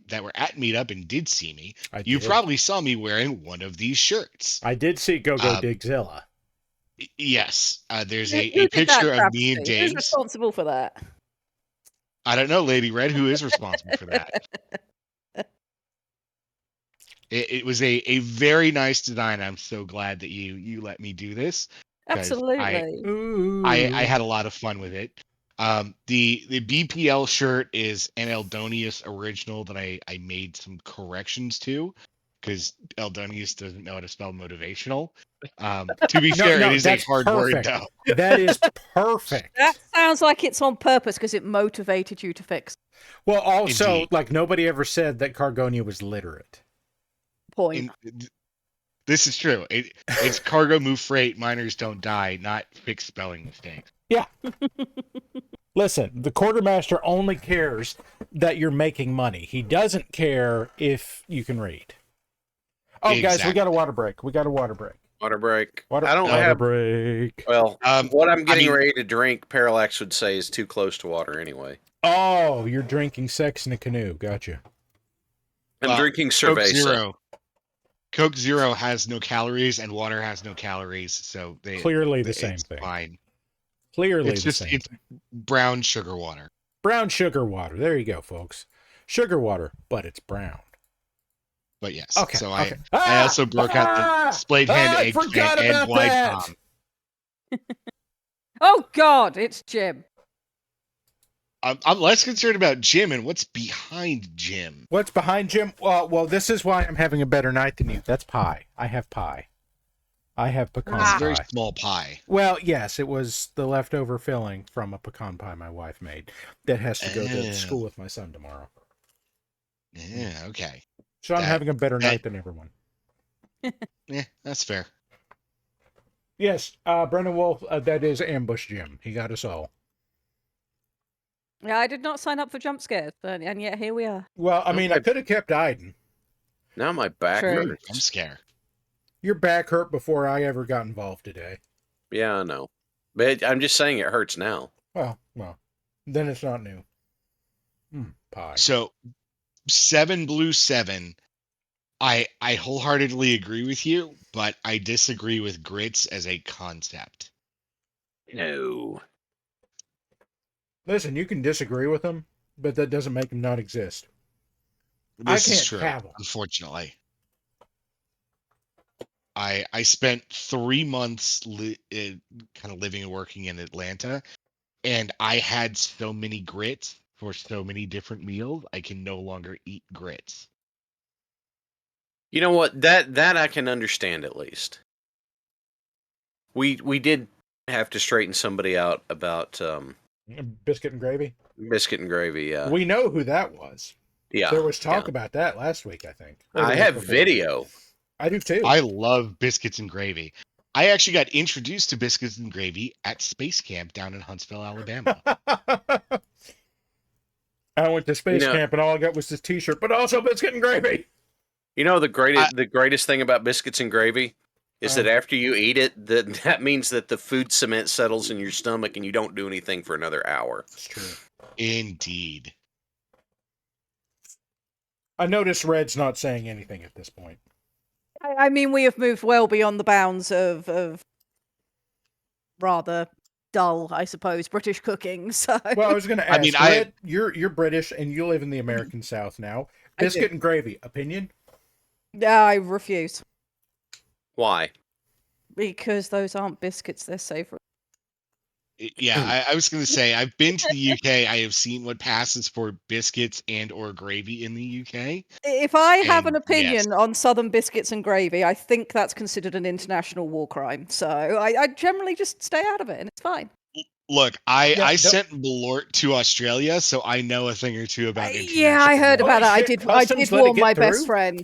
that were at Meetup and did see me, you probably saw me wearing one of these shirts. I did see Go-Go Digzilla. Yes, there's a picture of me and Diggs. Who's responsible for that? I don't know, Lady Red. Who is responsible for that? It was a very nice design. I'm so glad that you let me do this. Absolutely. I had a lot of fun with it. The BPL shirt is an Eldonius original that I made some corrections to, because Eldonius doesn't know how to spell motivational. To be fair, it is a hard word, though. That is perfect. That sounds like it's on purpose because it motivated you to fix it. Well, also, indeed, like nobody ever said that Cargonia was literate. Point. This is true. It's cargo move freight, miners don't die, not fixed spelling mistakes. Yeah. Listen, the quartermaster only cares that you're making money. He doesn't care if you can read. Oh, exactly. Guys, we got a water break. Water break. I don't have break. Well, what I'm getting ready to drink, Parallax would say, is too close to water anyway. Oh, you're drinking sex in a canoe. Gotcha. I'm drinking Cerveza. Coke Zero has no calories, and water has no calories, so clearly the same thing. Fine. Clearly it's the same it's thing. Brown sugar water. Brown sugar water. There you go, folks. Sugar water, but it's brown. But yes. Okay. So okay. I also broke out the splayed hand eggplant and white palm. Oh God, it's Jim. I'm less concerned about Jim and what's behind Jim. What's behind Jim? Well, this is why I'm having a better night than you. That's pie. I have pie. I have pecan pie. It's a very small pie. Well, yes, it was the leftover filling from a pecan pie my wife made that has to go to school with my son tomorrow. Yeah, okay. So I'm having a better night than everyone. Yeah, that's fair. Yes, Brennan Wolf, that is Ambush Jim. He got us all. Yeah, I did not sign up for jump scares, and yet here we are. Well, I mean, I could have kept hiding. Now my back hurts. I'm scared. Your back hurt before I ever got involved today. Yeah, I know. But I'm just saying it hurts now. Well, then it's not new. Pie. So, 7 Blue 7, I wholeheartedly agree with you, but I disagree with grits as a concept. No. Listen, you can disagree with them, But that doesn't make them not exist. This I is can't true, have them. unfortunately. I spent 3 months kind of living and working in Atlanta, and I had so many grits for so many different meals, I can no longer eat grits. You know what? That I can understand at least. We did have to straighten somebody out about Biscuit and gravy. biscuit and gravy. Yeah, We know who that was. yeah. There was talk yeah. about that last week, I think. Or the I week have before. video. I do too. I love biscuits and gravy. I actually got introduced to biscuits and gravy at Space Camp down in Huntsville, Alabama. I went to space camp and all I got was this T-shirt, but also biscuit and gravy. You know the greatest thing about biscuits and gravy is that after you eat it, that means that the food cement settles in your stomach and you don't do anything for another hour. It's true. Indeed. I notice Red's not saying anything at this point. I mean, we have moved well beyond the bounds of rather dull, I suppose, British cooking. So, well, I was going to ask. I mean, Red, you're British and you live in the American South now. Biscuit and gravy, opinion? Yeah, I refuse. Why? Because those aren't biscuits; they're savory. Yeah, I was going to say, I've been to the UK. I have seen what passes for biscuits and or gravy in the UK. If I have an And opinion on Southern biscuits and gravy, I think that's considered an international war crime. So I generally just stay out of it, and it's fine. Look, I sent Malort to Australia, so I know a thing or two about international. Yeah, I heard about that. I did warn my best friend.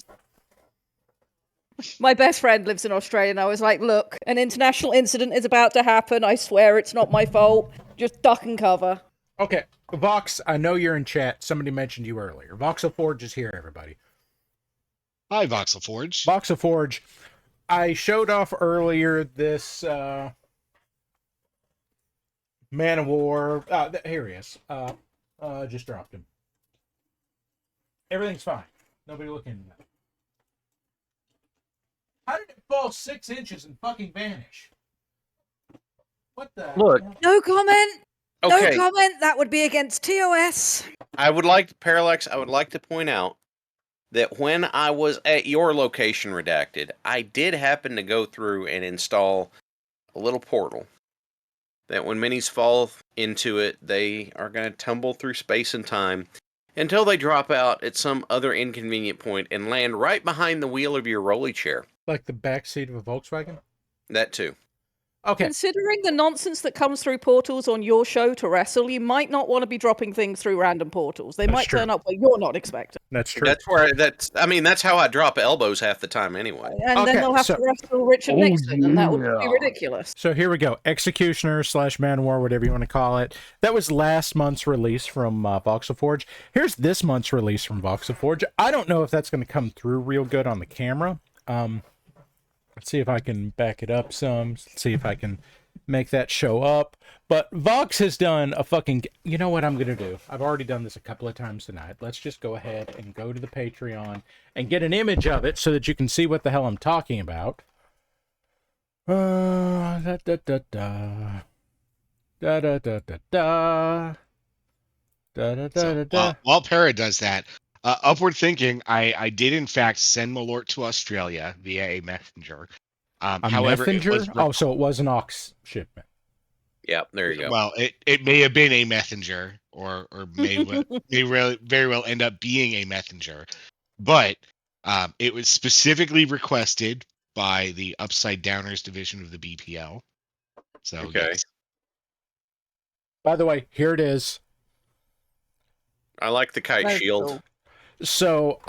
My best friend lives in Australia, and I was like, look, an international incident is about to happen. I swear it's not my fault. Just duck and cover. Okay, Vox, I know you're in chat. Somebody mentioned you earlier. Voxelforge is here, everybody. Hi, Voxelforge. Voxelforge. I showed off earlier this Man of War. Here he is. Just dropped him. Everything's fine. Nobody looking at that. How did it fall 6 inches and fucking vanish? What the? Look. No comment. Okay. No comment. That would be against TOS. I would like to point out that when I was at your location, Redacted, I did happen to go through and install a little portal that when minis fall into it, they are going to tumble through space and time until they drop out at some other inconvenient point and land right behind the wheel of your rolly chair. Like the back seat of a Volkswagen? That too. Okay. Considering the nonsense that comes through portals on your show to wrestle, you might not want to be dropping things through random portals. They might turn up where you're not expecting. That's true. That's how I drop elbows half the time anyway. And then they'll have to wrestle Richard Nixon, and that would be ridiculous. So here we go. Executioner / Man of War, whatever you want to call it. That was last month's release from Voxelforge. Here's this month's release from Voxelforge. I don't know if that's going to come through real good on the camera. Let's see if I can back it up some. Let's see if I can make that show up. But Vox has done a fucking... You know what I'm going to do? I've already done this a couple of times tonight. Let's just go ahead and go to the Patreon and get an image of it so that you can see what the hell I'm talking about. Da da da da. Da da da da da. Da da da da. While Para does that, Upward Thinking, I did in fact send Malort to Australia via a messenger. However, messenger? So it was an aux shipment. Yeah, there you go. Well, it may have been a messenger, or may very well end up being a messenger, but it was specifically requested by the Upside Downers division of the BPL. So, okay. Yes. By the way, here it is. I like the kite shield. Cool. So,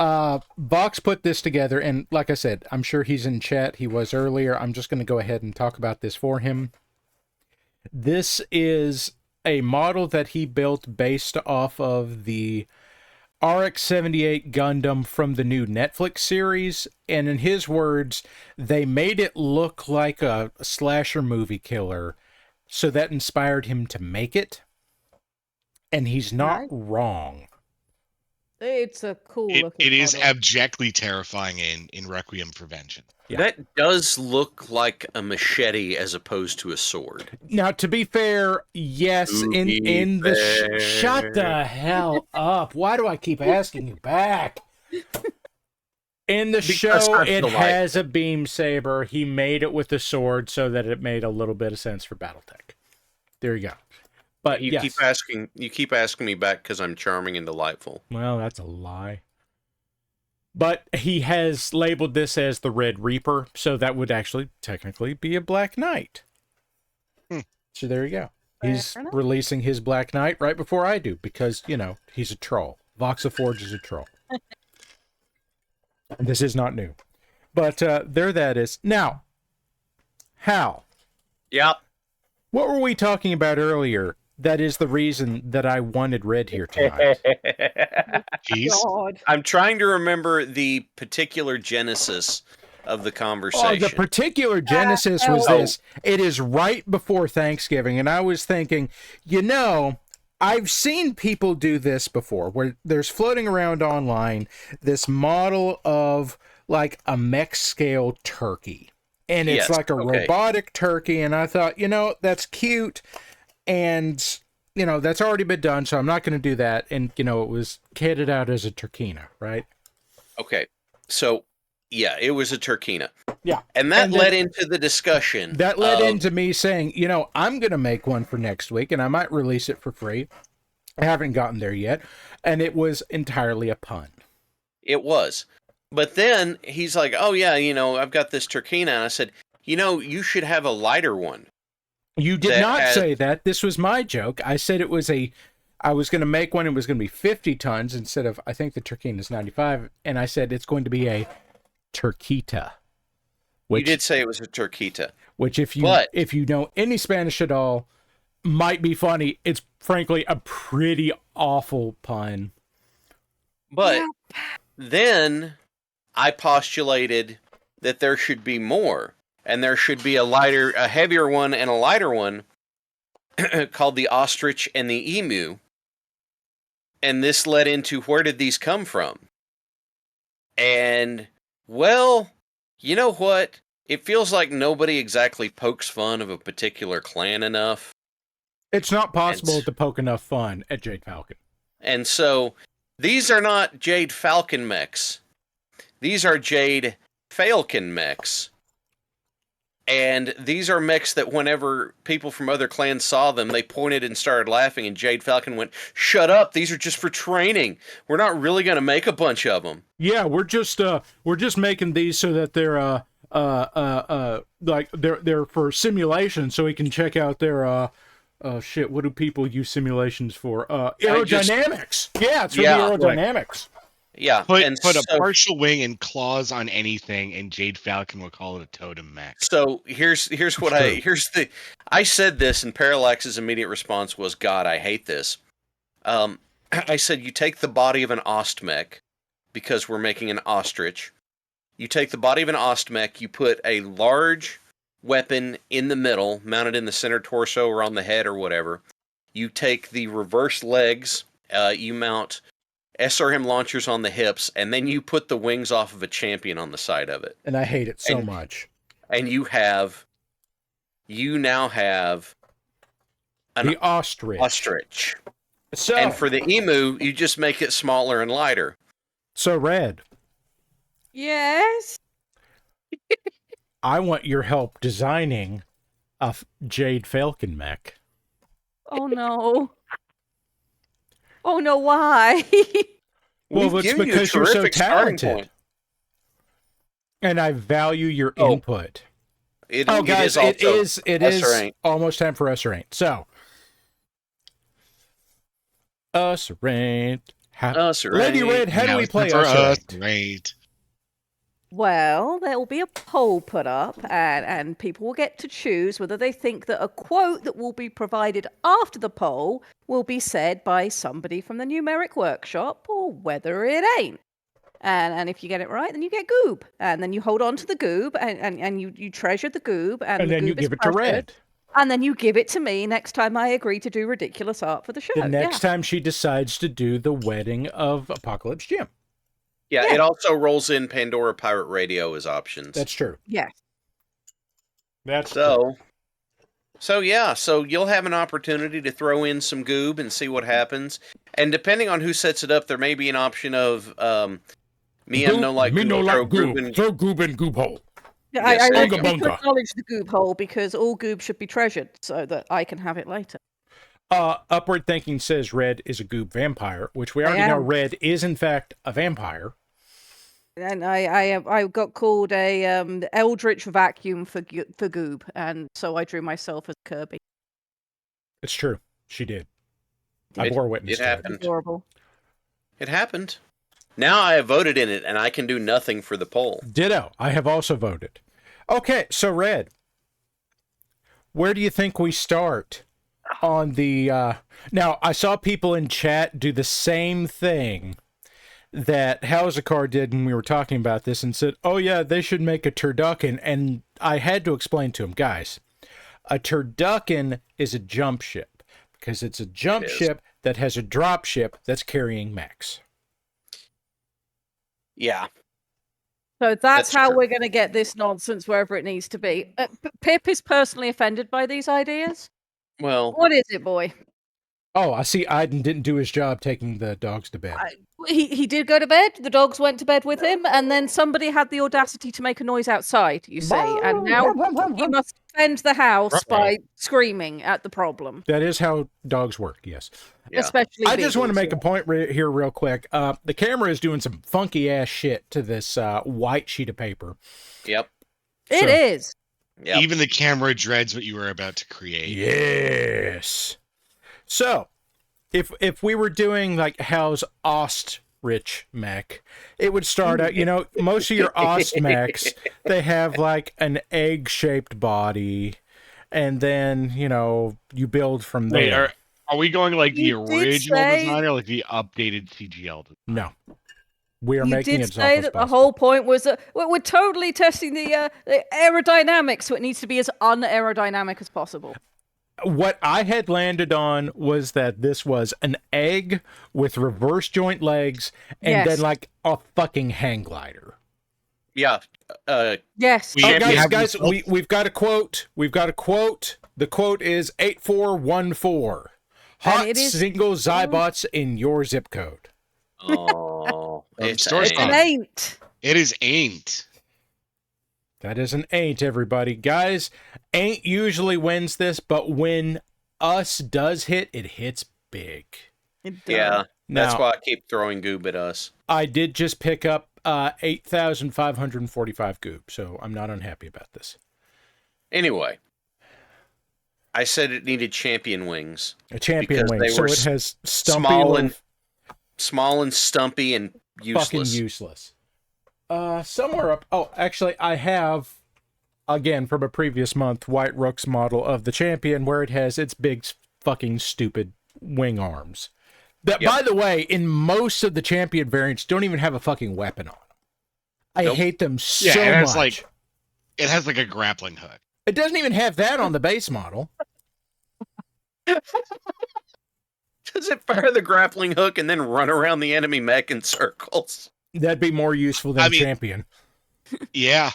Vox put this together, and like I said, I'm sure he's in chat. He was earlier. I'm just going to go ahead and talk about this for him. This is a model that he built based off of the RX-78 Gundam from the new Netflix series, and in his words, they made it look like a slasher movie killer, so that inspired him to make it, and he's not wrong. It's a cool It looking is model. abjectly terrifying in Requiem for Vengeance. Yeah. That does look like a machete as opposed to a sword. Now, to be fair, yes, in the shut the hell up. Why do I keep asking you back? In the show, it has a beam saber. He made it with a sword so that it made a little bit of sense for BattleTech. There you go. But you keep asking me back because I'm charming and delightful. Well, that's a lie. But he has labeled this as the Red Reaper, so that would actually technically be a Black Knight. So there you go. He's releasing his Black Knight right before I do, because, you know, he's a troll. VoxaForge is a troll. This is not new. But there that is. Now, Hal. Yep. What were we talking about earlier? That is the reason that I wanted Red here tonight. I'm trying to remember the particular genesis of the conversation. Oh, the particular genesis was this. It is right before Thanksgiving, and I was thinking, you know, I've seen people do this before, where there's floating around online this model of like a mech scale turkey. And it's like a robotic turkey, and I thought, you know, that's cute. And, you know, that's already been done, so I'm not going to do that. And, you know, it was kitted out as a turkina, right? Okay. So, yeah, it was a turkina. Yeah. And that led into the discussion. That led into me saying, you know, I'm going to make one for next week, and I might release it for free. I haven't gotten there yet. And it was entirely a pun. It was. But then he's like, oh, yeah, you know, I've got this turkina. And I said, you know, you should have a lighter one. You did not say that. This was my joke. I said I was going to make one. It was going to be 50 tons instead of, I think the turkina is 95. And I said it's going to be a turquita. You did say it was a turquita. Which if you know any Spanish at all, might be funny. It's frankly a pretty awful pun. But then I postulated that there should be more. And there should be a heavier one and a lighter one called the ostrich and the emu. And this led into, where did these come from? And, well, you know what? It feels like nobody exactly pokes fun of a particular clan enough. It's not possible to poke enough fun at Jade Falcon. And so, these are not Jade Falcon mechs. These are Jade Falcon mechs. And these are mechs that whenever people from other clans saw them, they pointed and started laughing, and Jade Falcon went, "Shut up, these are just for training. We're not really going to make a bunch of them." Yeah, we're just making these so that they're like they're for simulation, so we can check out their shit, what do people use simulations for? Aerodynamics. It's for the aerodynamics. Yeah, put a partial wing and claws on anything, and Jade Falcon will call it a totem mech. So here's what I said this, and Parallax's immediate response was, "God, I hate this." I said, you take the body of an ostmech, because we're making an ostrich. You take the body of an ostmech, you put a large weapon in the middle, mounted in the center torso or on the head or whatever. You take the reverse legs, you mount SRM launchers on the hips, and then you put the wings off of a champion on the side of it. And I hate it so much. And you now have the ostrich. So, and for the emu, you just make it smaller and lighter. So, Red. Yes? I want your help designing a Jade Falcon mech. Oh, no. Oh, no, why? Well, it's because you're so talented. And I value your input. Guys, it is almost time for Us or Ain't. So, Us or Ain't. Lady Red, how do we play Us or Ain't? Well, there will be a poll put up, and people will get to choose whether they think that a quote that will be provided after the poll will be said by somebody from the Numeric Workshop, or whether it ain't. And if you get it right, then you get goob. And then you hold on to the goob, and you treasure the goob. And then you give it to Red. And then you give it to me next time I agree to do ridiculous art for the show. The next time she decides to do the wedding of Apocalypse Jim. Yeah, it also rolls in Pandora Pirate Radio as options. That's true. Yes. That's true. So you'll have an opportunity to throw in some goob and see what happens. And depending on who sets it up, there may be an option of me no like goob. Throw goob in goob hole. Yeah, Yes, I there you need go. to acknowledge the goob hole because all goob should be treasured so that I can have it later. Upward Thinking says Red is a goob vampire, which we already know Red is in fact a vampire. And I got called a eldritch vacuum for goob, and so I drew myself as Kirby. It's true. She did. I bore witness to it. Happened. Adorable. It happened. Now I have voted in it, and I can do nothing for the poll. Ditto. I have also voted. Okay, so Red, where do you think we start on the... Now, I saw people in chat do the same thing that Halzakar did when we were talking about this and said, oh yeah, they should make a turducken. And I had to explain to him, guys, a turducken is a jump ship because it's a jump ship that has a drop ship that's carrying mechs. Yeah. So that's how we're going to get this nonsense wherever it needs to be. Pip is personally offended by these ideas. Well, what is it, boy? Oh, I see. Aiden didn't do his job taking the dogs to bed. He did go to bed. The dogs went to bed with him, and then somebody had the audacity to make a noise outside. You see, and now he must defend the house by screaming at the problem. That is how dogs work. Yes. Yeah. Especially. I just want to make a point here real quick. The camera is doing some funky ass shit to this white sheet of paper. Yep. It is. Yep. Even the camera dreads what you were about to create. Yes. So, if we were doing like Hal's Ostrich mech, it would start out, you know, most of your Ost mechs, they have like an egg-shaped body, and then, you know, you build from there. Wait, are we going like the original design or like the updated CGL design? No. We are making it as say that the whole point was that we're totally testing the aerodynamics, so it needs to be as unaerodynamic as possible. What I had landed on was that this was an egg with reverse joint legs and then like a fucking hang glider. Yeah. Yes. Guys, we've got a quote. We've got a quote. The quote is 8414. Hot single Zybots in your zip code. Oh, it's an ain't. It is ain't. That is an ain't, everybody. Guys, ain't usually wins this, but when us does hit, it hits big. Yeah, that's why I keep throwing goob at us. I did just pick up 8,545 goob, so I'm not unhappy about this. Anyway, I said it needed champion wings. A champion wing, so it has small and stumpy and useless. Fucking useless. Somewhere up. Oh, actually, I have, again, from a previous month, White Rook's model of the champion where it has its big, fucking stupid wing arms. That, by the way, in most of the champion variants, don't even have a fucking weapon on them. I hate them so much. It has like a grappling hook. It doesn't even have that on the base model. Does it fire the grappling hook and then run around the enemy mech in circles? That'd be more useful than champion. Yeah.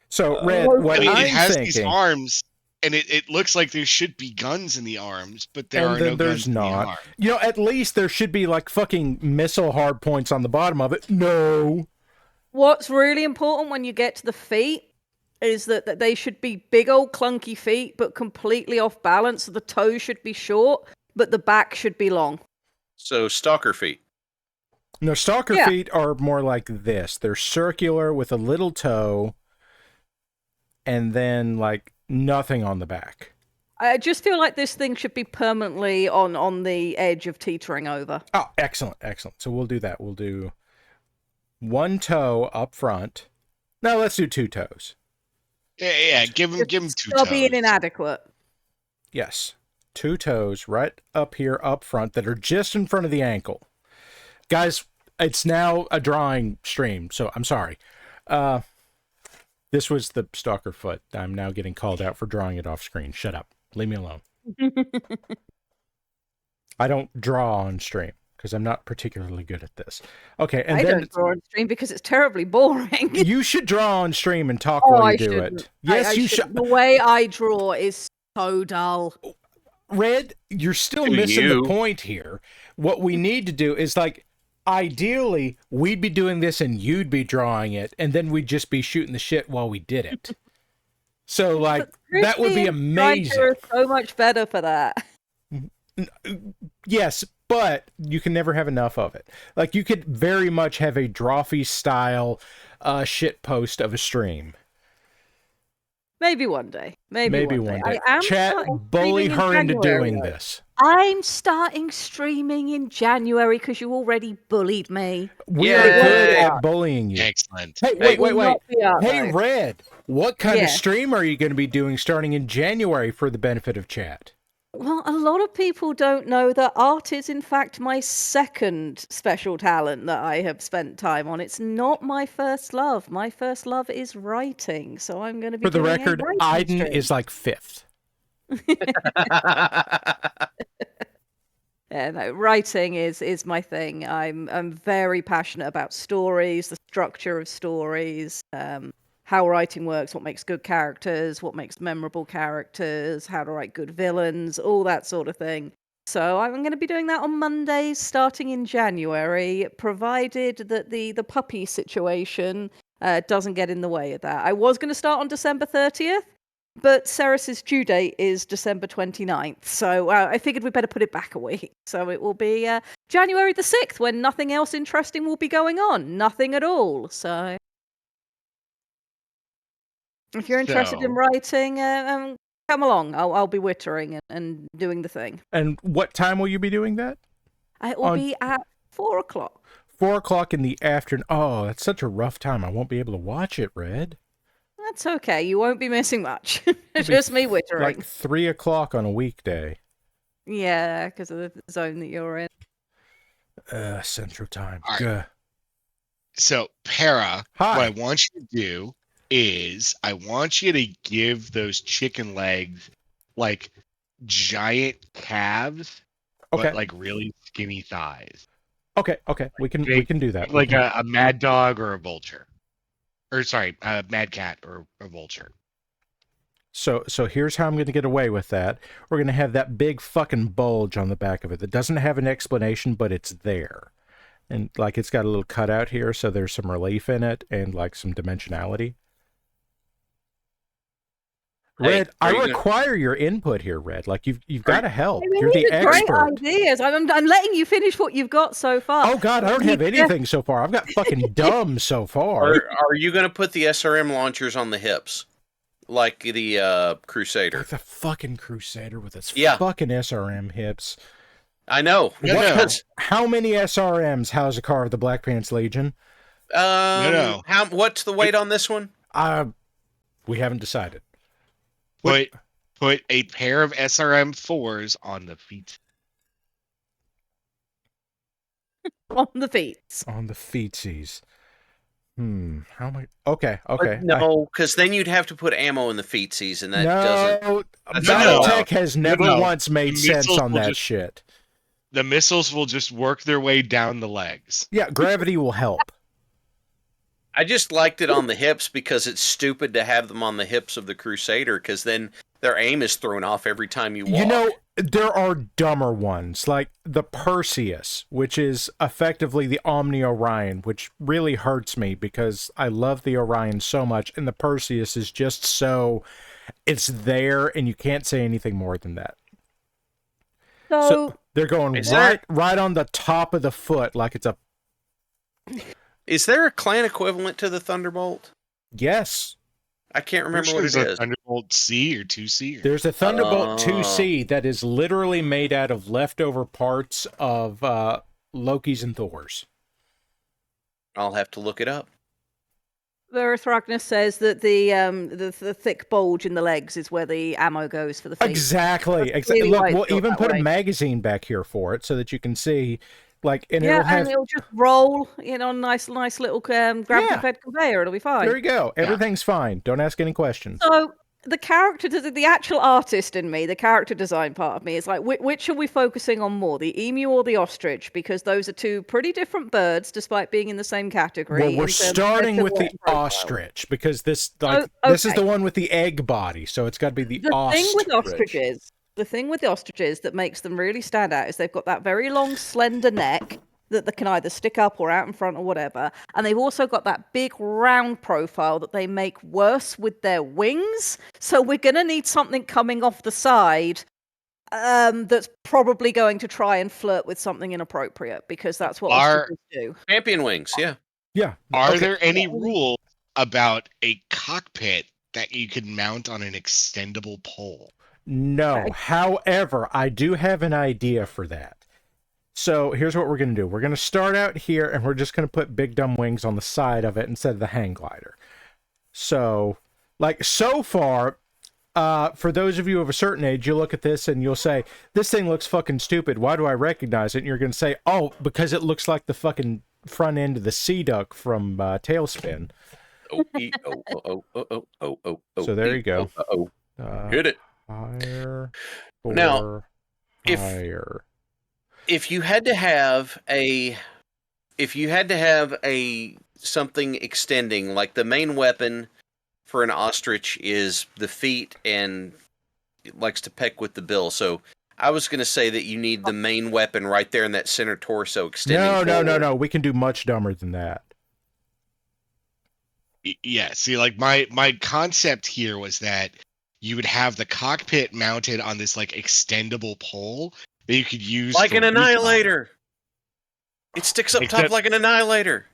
So, Red, what it has these arms, and it looks like there should be guns in the arms, but there are no guns in the arms. You know, at least there should be like fucking missile hard points on the bottom of it. No. What's really important when you get to the feet is that they should be big old clunky feet, but completely off balance. So the toes should be short, but the back should be long. So stalker feet. No, stalker feet are more like this. They're circular with a little toe and then like nothing on the back. I just feel like this thing should be permanently on the edge of teetering over. Oh, excellent, excellent. So we'll do that. We'll do one toe up front. No, let's do two toes. Yeah, give him two toes. Stop being inadequate. Yes. Two toes right up here up front that are just in front of the ankle. Guys, it's now a drawing stream, so I'm sorry. The This was the stalker foot. I'm now getting called out for drawing it off screen. Shut up. Leave me alone. I don't draw on stream because I'm not particularly good at this. Okay, and I then don't draw on stream because it's terribly boring. you should draw on stream and talk while you do it. Yes, you should. The way I draw is so dull. Red, you're still missing the point here. What we need to do is like, ideally, we'd be doing this and you'd be drawing it, and then we'd just be shooting the shit while we did it. So, like, that would be amazing. Is so much better for that. Yes, but you can never have enough of it. Like, you could very much have a Drawfee style shit post of a stream. Maybe one day. Maybe one day. Chat, bully her into doing this. I'm starting streaming in January because you already bullied me. We are good at bullying you. Excellent. Hey, wait. Hey, Red, what kind of stream are you going to be doing starting in January for the benefit of chat? Well, a lot of people don't know that art is, in fact, my second special talent that I have spent time on. It's not my first love. My first love is writing, so I'm going to be For the record, Aiden is like fifth. Yeah, no, writing is my thing. I'm very passionate about stories, the structure of stories, how writing works, what makes good characters, what makes memorable characters, how to write good villains, all that sort of thing. So I'm going to be doing that on Mondays starting in January, provided that the puppy situation doesn't get in the way of that. I was going to start on December 30th, but Ceres's due date is December 29th, so I figured we'd better put it back a week. So it will be January the 6th, when nothing else interesting will be going on. Nothing at all, so... If you're interested in writing, come along. I'll be wittering and doing the thing. And what time will you be doing that? It will be at 4 o'clock. 4 o'clock in the afternoon. Oh, that's such a rough time. I won't be able to watch it, Red. That's okay. You won't be missing much. Just me wittering. Like 3 o'clock on a weekday. Yeah, because of the zone that you're in. Central Time. Right. So, Para, Hi. what I want you to do is I want you to give those chicken legs like giant calves, but like really skinny thighs. Okay. We can do that. Like a mad dog or a vulture. Or sorry, a mad cat or a vulture. So here's how I'm going to get away with that. We're going to have that big fucking bulge on the back of it that doesn't have an explanation, but it's there. And like it's got a little cutout here, so there's some relief in it and like some dimensionality. Red, I require your input here, Red. Like you've got to help. You're the expert. Great ideas. I'm letting you finish what you've got so far. Oh God, I don't have anything so far. I've got fucking dumb so far. Are you going to put the SRM launchers on the hips, like the Crusader? Like the fucking Crusader with its fucking SRM hips. I know. How many SRMs house a car of the Black Pants Legion? What's the weight on this one? We haven't decided. Put a pair of SRM4s on the feet. On the feet. On the feetsies. How am I? Okay. No, because then you'd have to put ammo in the feetsies, and that doesn't. Battletech has never once made sense on that shit. The missiles will just work their way down the legs. Yeah, gravity will help. I just liked it on the hips because it's stupid to have them on the hips of the Crusader, because then their aim is thrown off every time you walk. You know, there are dumber ones, like the Perseus, which is effectively the Omni Orion, which really hurts me because I love the Orion so much, and the Perseus is just so... It's there, and you can't say anything more than that. So they're going right on the top of the foot, like it's a... Is there a clan equivalent to the Thunderbolt? Yes. I can't remember what it is. There's a Thunderbolt C or 2C? There's a Thunderbolt 2C that is literally made out of leftover parts of Loki's and Thor's. I'll have to look it up. Verithragna says that the thick bulge in the legs is where the ammo goes for the feet. Exactly. Look, we'll even put a magazine back here for it so that you can see... Like, and Yeah, it'll have. and it'll just roll, nice little gravity fed conveyor. It'll be fine. There you go. Everything's fine. Don't ask any questions. So the actual artist in me, the character design part of me is like, which are we focusing on more, the emu or the ostrich? Because those are two pretty different birds, despite being in the same category. Well, we're starting with the ostrich because this is the one with the egg body, so it's got to be the ostrich. The thing with the ostriches that makes them really stand out is they've got that very long, slender neck that they can either stick up or out in front or whatever. And they've also got that big round profile that they make worse with their wings. So we're going to need something coming off the side that's probably going to try and flirt with something inappropriate, because that's what ostriches do. Champion wings, yeah. Yeah. Are there any rules about a cockpit that you can mount on an extendable pole? No. However, I do have an idea for that. So here's what we're going to do. We're going to start out here, and we're just going to put big dumb wings on the side of it instead of the hang glider. So, so far, for those of you of a certain age, you'll look at this and you'll say, this thing looks fucking stupid. Why do I recognize it? And you're going to say, oh, because it looks like the fucking front end of the Sea Duck from Tailspin. So there you go. Hit it. Higher. Now, higher. If you had to have a something extending, like the main weapon for an ostrich is the feet and it likes to peck with the bill. So I was going to say that you need the main weapon right there in that center torso extending. No. We can do much dumber than that. Yeah. See, my concept here was that you would have the cockpit mounted on this extendable pole that you could use like an annihilator. It sticks up top like an annihilator.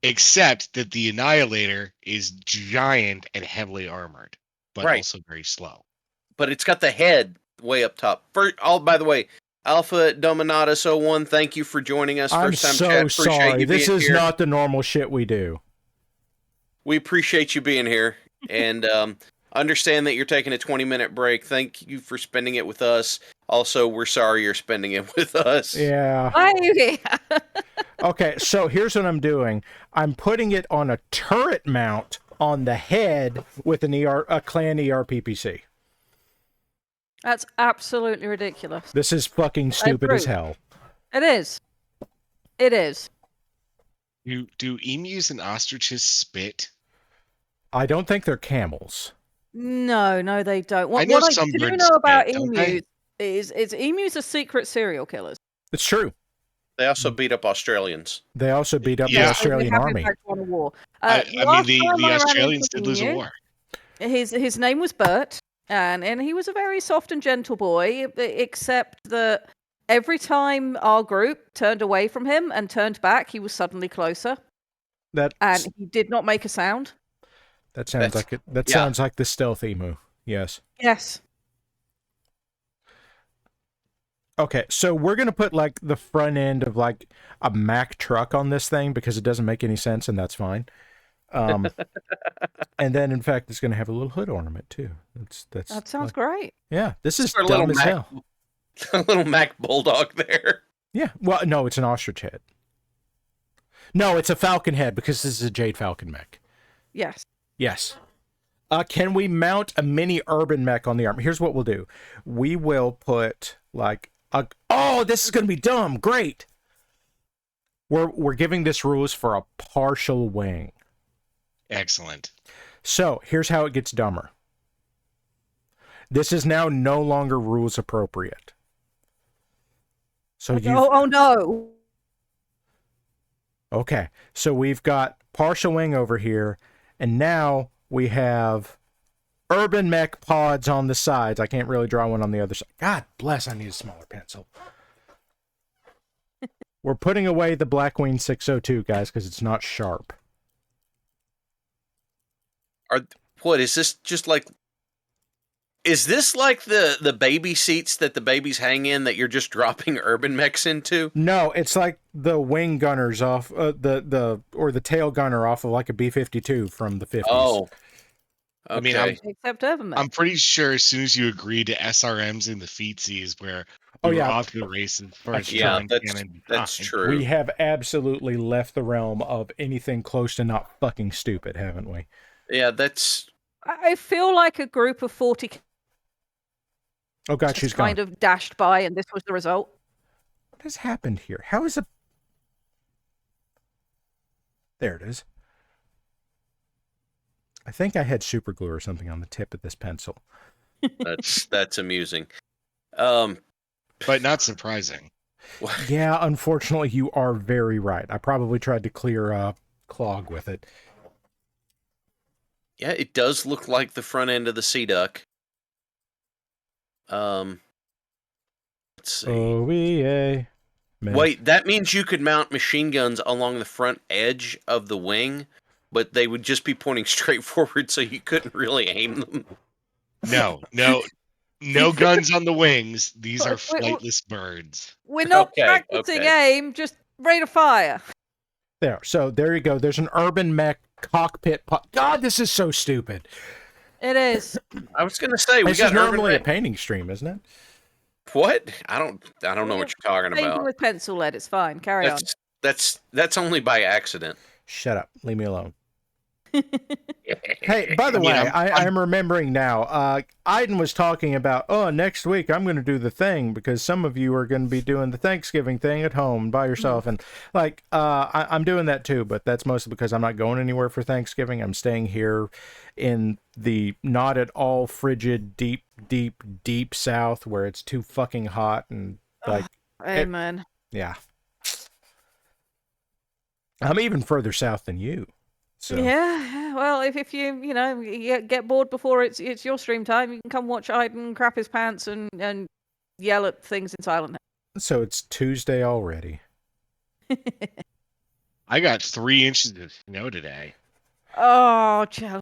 Except that the annihilator is giant and heavily armored, but also very slow. But it's got the head way up top. By the way, Alpha Dominatus 01, thank you for joining us. I'm First time so chat. sorry. This is not the normal shit we do. We appreciate you being here, and understand that you're taking a 20-minute break. Thank you for spending it with us. Also, we're sorry you're spending it with us. Yeah. Okay, so here's what I'm doing. I'm putting it on a turret mount on the head with a clan ERPPC. That's absolutely ridiculous. This is fucking stupid as hell. It is. It is. Do emus and ostriches spit? I don't think they're camels. No, they don't. What some I do birds know about spit, emus is emus are secret serial killers. It's true. They also beat up Australians. They also beat up the Australian army. War. The Australians did lose a war. His name was Bert, and he was a very soft and gentle boy, except that every time our group turned away from him and turned back, he was suddenly closer. And he did not make a sound. That sounds like it. That sounds like the stealth emu. Yes. Yes. Okay, so we're gonna put the front end of a Mack truck on this thing because it doesn't make any sense, and that's fine. And then, in fact, it's gonna have a little hood ornament too. That sounds great. Yeah, this is dumb as hell. A little Mack bulldog there. Yeah. Well, no, it's an ostrich head. No, it's a falcon head because this is a Jade Falcon mech. Yes. Yes. Can we mount a mini urban mech on the arm? Here's what we'll do. We will put oh, this is going to be dumb. Great. We're giving this rules for a partial wing. Excellent. So here's how it gets dumber. This is now no longer rules appropriate. So oh no. Okay. So we've got partial wing over here, and now we have urban mech pods on the sides. I can't really draw one on the other side. God bless, I need a smaller pencil. We're putting away the Blackwing 602, guys, because it's not sharp. What is this? Is this like the baby seats that the babies hang in that you're just dropping urban mechs into? No, it's like the wing gunners off the tail gunner off of a B-52 from the 50s. Oh. Okay. I mean, except urban mech. I'm pretty sure as soon as you agree to SRMs in the feetsies where We were off to the races for That's a true. John that's Cannon. that's time. true. We have absolutely left the realm of anything close to not fucking stupid, haven't we? Yeah, that's. I feel like a group of 40 Oh god, just she's kind gone. of dashed by, and this was the result. What has happened here? How is it? There it is. I think I had super glue or something on the tip of this pencil. That's amusing. But not surprising. Yeah, unfortunately, you are very right. I probably tried to clear a clog with it. Yeah, it does look like the front end of the Sea Duck. Let's see. OEA. Man. Wait, that means you could mount machine guns along the front edge of the wing, but they would just be pointing straight forward, so you couldn't really aim them. No guns on the wings. These are flightless birds. We're not Okay, practicing okay. aim, just rate of fire. There. So there you go. There's an urban mech cockpit. God, this is so stupid. It is. I was gonna say This is normally a painting stream, isn't it? What? I don't know what you're talking Painting about. with pencil lead, it's fine. Carry on. That's only by accident. Shut up. Leave me alone. Hey, by the way, I'm I'm remembering now. Aiden was talking about, next week I'm going to do the thing because some of you are going to be doing the Thanksgiving thing at home by yourself. And I'm doing that too, but that's mostly because I'm not going anywhere for Thanksgiving. I'm staying here in the not at all frigid, deep South where it's too fucking hot and like. Amen. Yeah. I'm even further south than you. So. Yeah, well, if you get bored before it's your stream time, you can come watch Aiden crap his pants and yell at things in Silent Hill. So it's Tuesday already. I got 3 inches of snow today. Oh, jealous.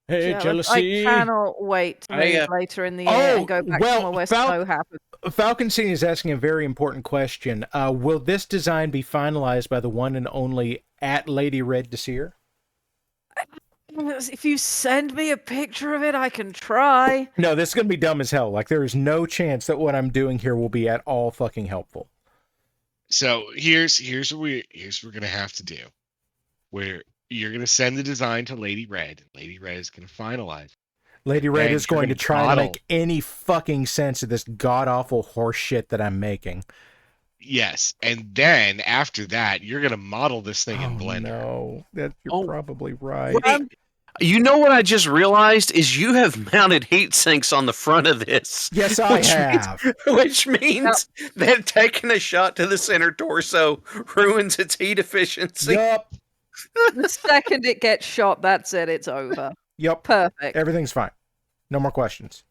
Hey, jealousy. I cannot wait to move later in the year and go back somewhere where snow happens. Falcon Scene is asking a very important question. Will this design be finalized by the one and only at Lady Red Desir? If you send me a picture of it, I can try. No, this is going to be dumb as hell. Like, there is no chance that what I'm doing here will be at all fucking helpful. So here's what we're gonna have to do. Where you're gonna send the design to Lady Red. Lady Red is gonna finalize. Lady Red And is going to you're try gonna to make any fucking sense of this god-awful horse shit that I'm making. Yes, and then after that, you're gonna model this thing in Blender. No, you're probably right. Wait, you know what I just realized is you have mounted heat sinks on the front of this. Yes, I have. Which means that taking a shot to the center torso ruins its heat efficiency. Yup. The second it gets shot, that's it. It's over. Yep. Perfect. Everything's fine. No more questions.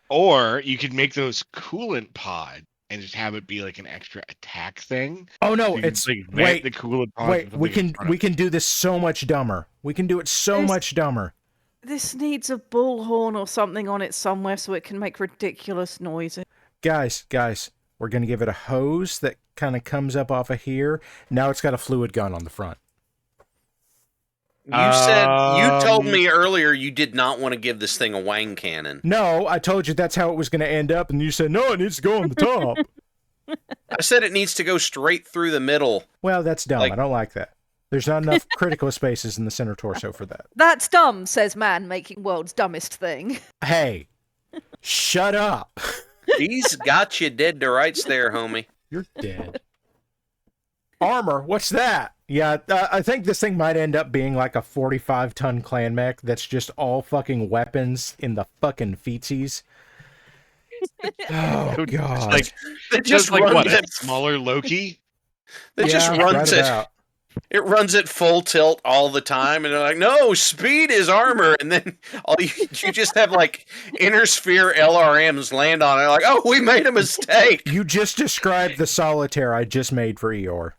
Or you could make those coolant pod and just have it be like an extra attack thing. Oh no, So you it's can, wait. the coolant pod Wait, we can do this so much dumber. We can do it so much dumber. This needs a bullhorn or something on it somewhere so it can make ridiculous noises. Guys, we're gonna give it a hose that kind of comes up off of here. Now it's got a fluid gun on the front. You told me earlier you did not want to give this thing a wang cannon. No, I told you that's how it was going to end up, and you said, no, it needs to go on the top. I said it needs to go straight through the middle. Well, that's dumb. I don't like that. There's not enough critical spaces in the center torso for that. That's dumb, says man making world's dumbest thing. Hey, shut up. He's got you dead to rights there, homie. You're dead. Armor, what's that? Yeah, I think this thing might end up being like a 45-ton clan mech that's just all fucking weapons in the fucking feetsies. Oh, God. Like, it just like runs what, at a smaller Loki? It just runs it. It runs at full tilt all the time, and they're like, "No, speed is armor." And then you just have like inner sphere LRMs land on it, like, "Oh, we made a mistake." You just described the solitaire I just made for Eeyore.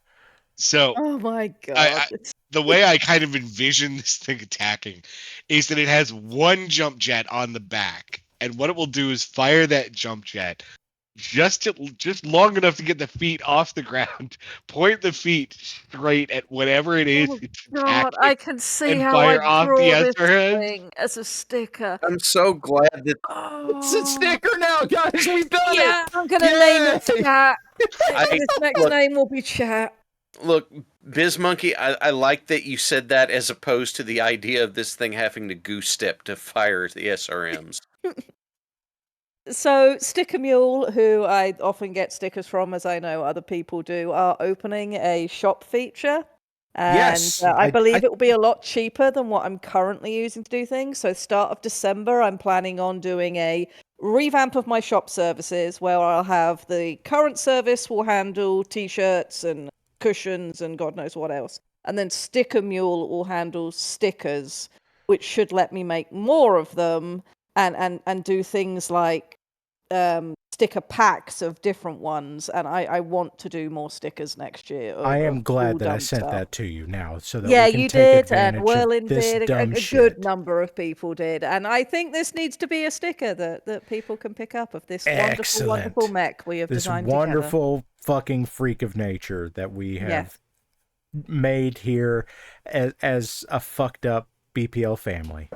So, oh my God. The way I kind of envision this thing attacking is that it has one jump jet on the back, and what it will do is fire that jump jet, just long enough to get the feet off the ground. Point the feet straight at whatever it is it's God, attacking, I can see and how fire I off the draw this SRMs. thing as a sticker. I'm so glad that It's a Oh, sticker now, guys. We've done yeah, it. I'm gonna name it Yay! Chat. I This next look. name will be Chat. Look, Bizmonkey, I like that you said that as opposed to the idea of this thing having to goose step to fire the SRMs. So, Sticker Mule, who I often get stickers from, as I know other people do, are opening a shop feature. And Yes, I believe it will be a lot cheaper than what I'm currently using to do things. So, start of December, I'm planning on doing a revamp of my shop services where I'll have the current service will handle t-shirts and cushions and God knows what else. And then Sticker Mule will handle stickers, which should let me make more of them and do things like sticker packs of different ones, and I want to do more stickers next year. I am of glad cool, that I dumb sent stuff. that to you now, so that Yeah, we can you take did, and advantage Werlin of this did. dumb A shit. good number of people did, and I think this needs to be a sticker that people can pick up of this wonderful, wonderful mech we have This designed wonderful fucking freak of nature that we have made here as a fucked up BPL family.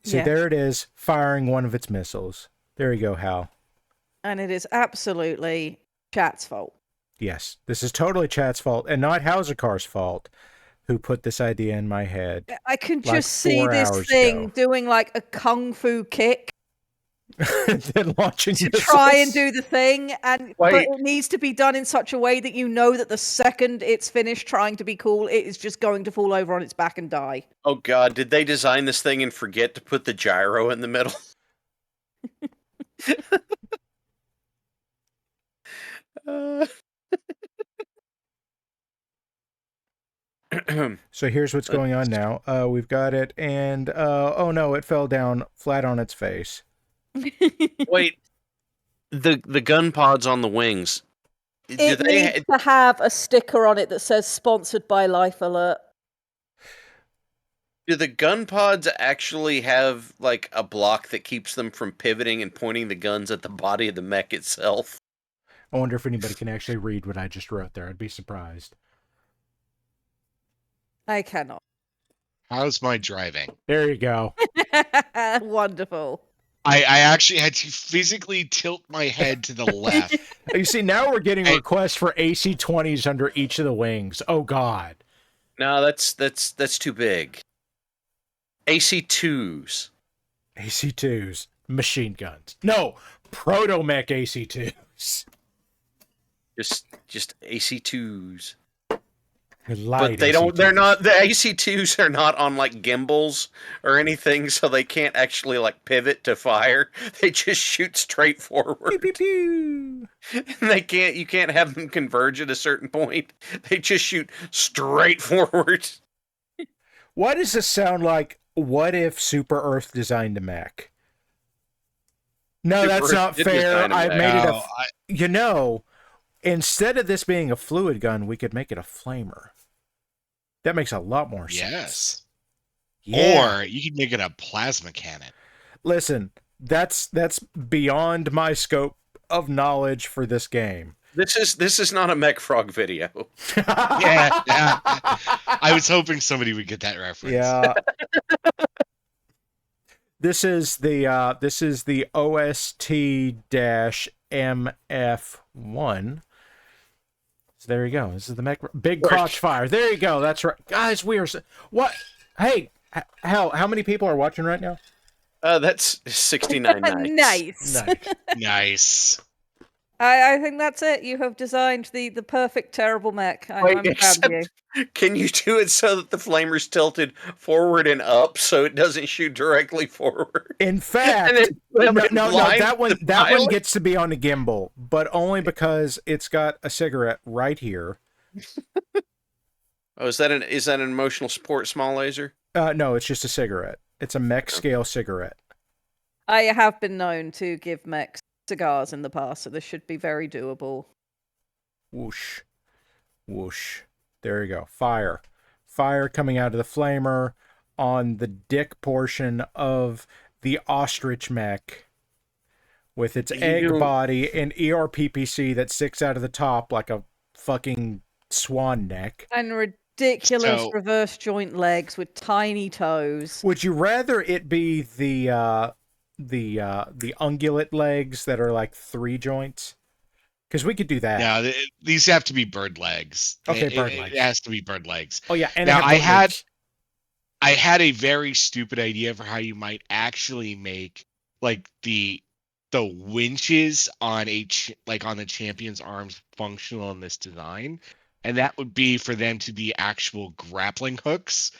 See, there it is, firing one of its missiles. There you go, Hal. And it is absolutely Chat's fault. Yes, this is totally Chat's fault, and not Hauserkar's fault, who put this idea in my head. I can like just see 4 this hours thing ago. doing like a kung fu kick Then launching to missiles. try and do the thing, but Wait. it needs to be done in such a way that you know that the second it's finished trying to be cool, it is just going to fall over on its back and die. Oh god, did they design this thing and forget to put the gyro in the middle? So here's what's going on now. We've got it, and oh no, it fell down flat on its face. Wait, the gun pods on the wings. It needs to have a sticker on it that says "Sponsored by Life Alert." Do the gun pods actually have like a block that keeps them from pivoting and pointing the guns at the body of the mech itself? I wonder if anybody can actually read what I just wrote there. I'd be surprised. I cannot. How's my driving? There you go. Wonderful. I actually had to physically tilt my head to the left. You see, now we're getting requests for AC-20s under each of the wings. Oh God. No, that's too big. AC-2s. AC-2s. Machine guns. No, proto-mech AC-2s. Just AC-2s. Light But they don't. AC-2s. They're not. The AC-2s are not on like gimbals or anything, so they can't actually like pivot to fire. They just shoot straight forward. Pew, pew, pew. And they can't. You can't have them converge at a certain point. They just shoot straight forward. Why does this sound like? What if Super Earth designed a mech? No, Super that's Earth not did fair. design a I mech. made it No, you know, instead of this being a fluid gun, we could make it a flamer. That makes a lot more sense. Yes. Yeah. Or you could make it a plasma cannon. Listen, that's beyond my scope of knowledge for this game. This is not a Mech Frog video. Yeah. I was hoping somebody would get that reference. Yeah. This is the OST-MF1. So there you go. This is the mech big crotch fire. There you go. That's right, guys. We are what? Hey, how many people are watching right now? That's 69 nights. Nice. Nice. I think that's it. You have designed the perfect terrible mech. I'm proud of you. Can you do it so that the flamer's tilted forward and up so it doesn't shoot directly forward? In fact, no, that one gets to be on the gimbal, but only because it's got a cigarette right here. Oh, is that an emotional support small laser? No, it's just a cigarette. It's a mech scale cigarette. I have been known to give mechs cigars in the past, so this should be very doable. Whoosh. Whoosh. There you go. Fire. Fire coming out of the flamer on the dick portion of the ostrich mech. with its egg body and ERPPC that sticks out of the top like a fucking swan neck. And ridiculous reverse joint legs with tiny toes. Would you rather it be the ungulate legs that are like 3 joints? Because we could do that. Yeah, these have to be bird legs. Okay, bird legs. It has to be bird legs. Oh yeah, and now I had a very stupid idea for how you might actually make like the winches on on the champion's arms functional in this design, and that would be for them to be actual grappling hooks.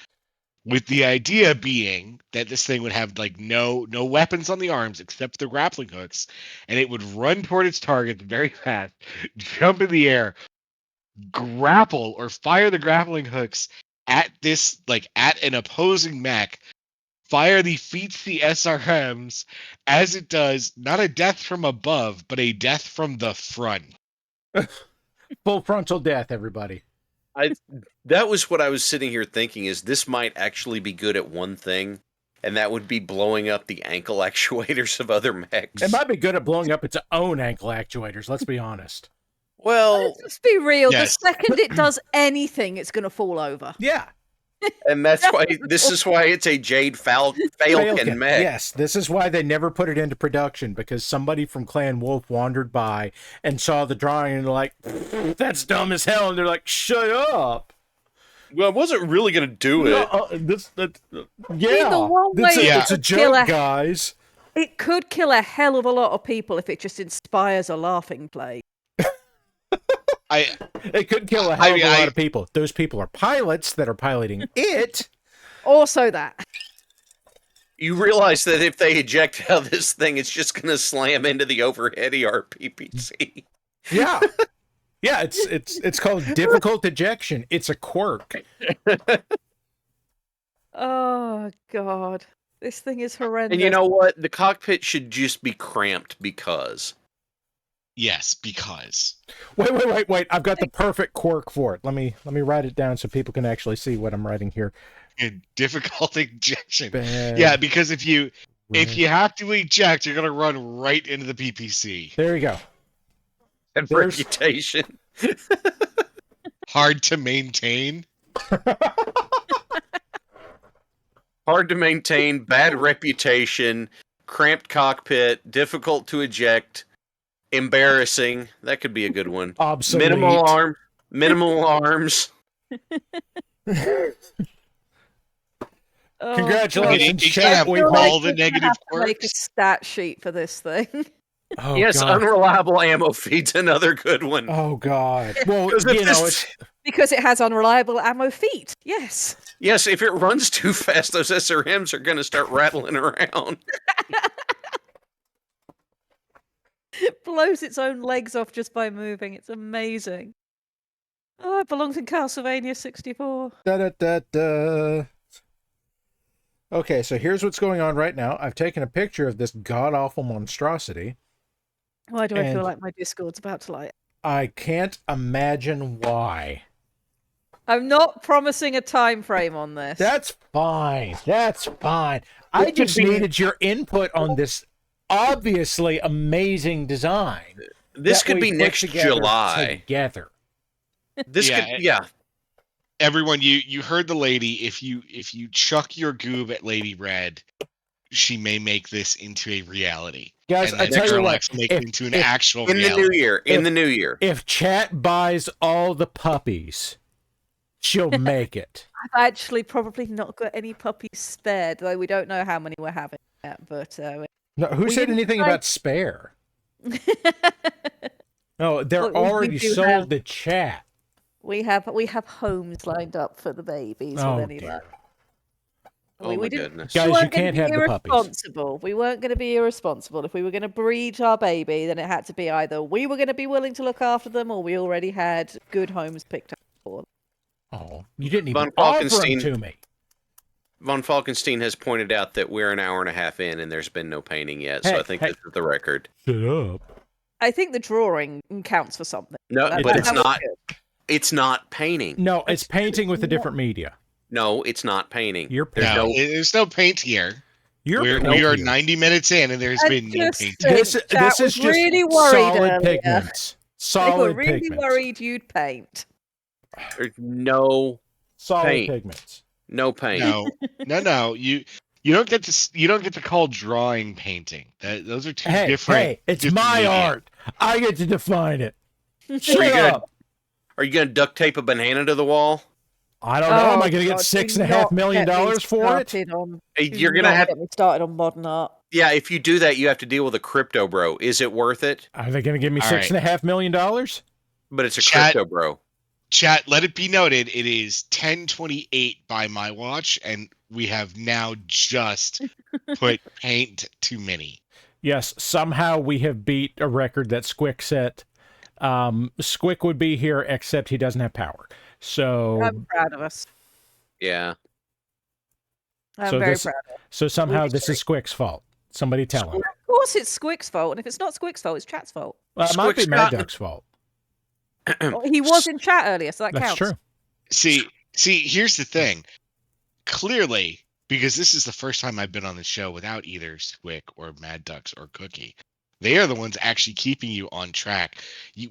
With the idea being that this thing would have like no weapons on the arms except the grappling hooks, and it would run toward its target very fast, jump in the air, grapple or fire the grappling hooks at this at an opposing mech, fire the feetsy SRMs as it does not a death from above, but a death from the front. Full frontal death, everybody. That was what I was sitting here thinking, is this might actually be good at one thing, and that would be blowing up the ankle actuators of other mechs. It might be good at blowing up its own ankle actuators, let's be honest. Well, let's be real. Yes. The second it does anything, it's going to fall over. Yeah. And that's why this is why it's a Jade Falcon mech. Yes, this is why they never put it into production, because somebody from Clan Wolf wandered by and saw the drawing and they're like, that's dumb as hell, and they're like, shut up. Well, I wasn't really going to do it. It's a joke, guys. It could kill a hell of a lot of people if it just inspires a laughing play. It could kill a hell of a lot of people. Those people are pilots that are piloting it. Also that. You realize that if they eject out of this thing, it's just going to slam into the overhead ERPPC. Yeah. Yeah, it's called difficult ejection. It's a quirk. Oh, God. This thing is horrendous. And you know what? The cockpit should just be cramped because... Yes, because. Wait. I've got the perfect quirk for it. Let me write it down so people can actually see what I'm writing here. Difficult ejection. Yeah, because if you have to eject, you're going to run right into the PPC. There you go. And reputation. Hard to maintain. Hard to maintain, bad reputation, cramped cockpit, difficult to eject. Embarrassing. That could be a good one. Obsolete. Minimal arms. Congratulations, chat. We all the negative quirks. Make a stat sheet for this thing. Oh, yes, God. Unreliable ammo feed's another good one. Oh, God. Well, it's because it has unreliable ammo feet. Yes. Yes, if it runs too fast, those SRMs are going to start rattling around. It blows its own legs off just by moving. It's amazing. Oh, it belongs in Castlevania 64. Okay, so here's what's going on right now. I've taken a picture of this god-awful monstrosity. Why do I feel like my Discord's about to light? I can't imagine why. I'm not promising a time frame on this. That's fine. I just needed your input on this obviously amazing design. This could be next July. Together. This could, yeah. Everyone, you heard the lady. If you chuck your goob at Lady Red, she may make this into a reality. Guys, I tell you what, make it into an actual in reality. In the new year. If chat buys all the puppies, she'll make it. I've actually probably not got any puppies spared, though we don't know how many we're having yet. But no, who said anything about spare? No, they're already sold to chat. We have homes lined up for the babies. Oh, dear. Oh, my goodness. Guys, you can't have the puppies. We weren't going to be irresponsible. If we were going to breed our baby, then it had to be either we were going to be willing to look after them, or we already had good homes picked up for them. Oh, you didn't even offer them to me. Von Falkenstein has pointed out that we're an hour and a half in and there's been no painting yet, so I think this is the record. Shut up. I think the drawing counts for something. No, but it's not. It's not painting. No, it's painting with a different media. No, it's not painting. You're painting. There's no paint here. We are 90 minutes in, and there's been no paint. This is just really worried solid pigments. Solid they were really pigments. worried you'd paint. There's no solid pigments. No paint. No. You don't get to call drawing painting. Those are two different. Hey, it's my art. I get to define it. Shut up. Are you gonna duct tape a banana to the wall? I don't know. Am I gonna get $6.5 million for it? You're gonna have to get me started on modern art. Yeah, if you do that, you have to deal with a crypto bro. Is it worth it? Are they gonna give me $6.5 million? But it's a crypto bro. Chat, let it be noted, it is 10:28 by my watch, and we have now just put paint to mini. Yes, somehow we have beat a record that Squick set. Squick would be here, except he doesn't have power. So I'm proud of us. Yeah. I'm very proud of us. So somehow this is Squick's fault. Somebody tell him. Of course it's Squick's fault, and if it's not Squick's fault, it's Chat's fault. Well, it might be Mad Duck's fault. He was in chat earlier, so That's counts. True. See, here's the thing. Clearly, because this is the first time I've been on the show without either Squick or Mad Ducks or Cookie, they are the ones actually keeping you on track.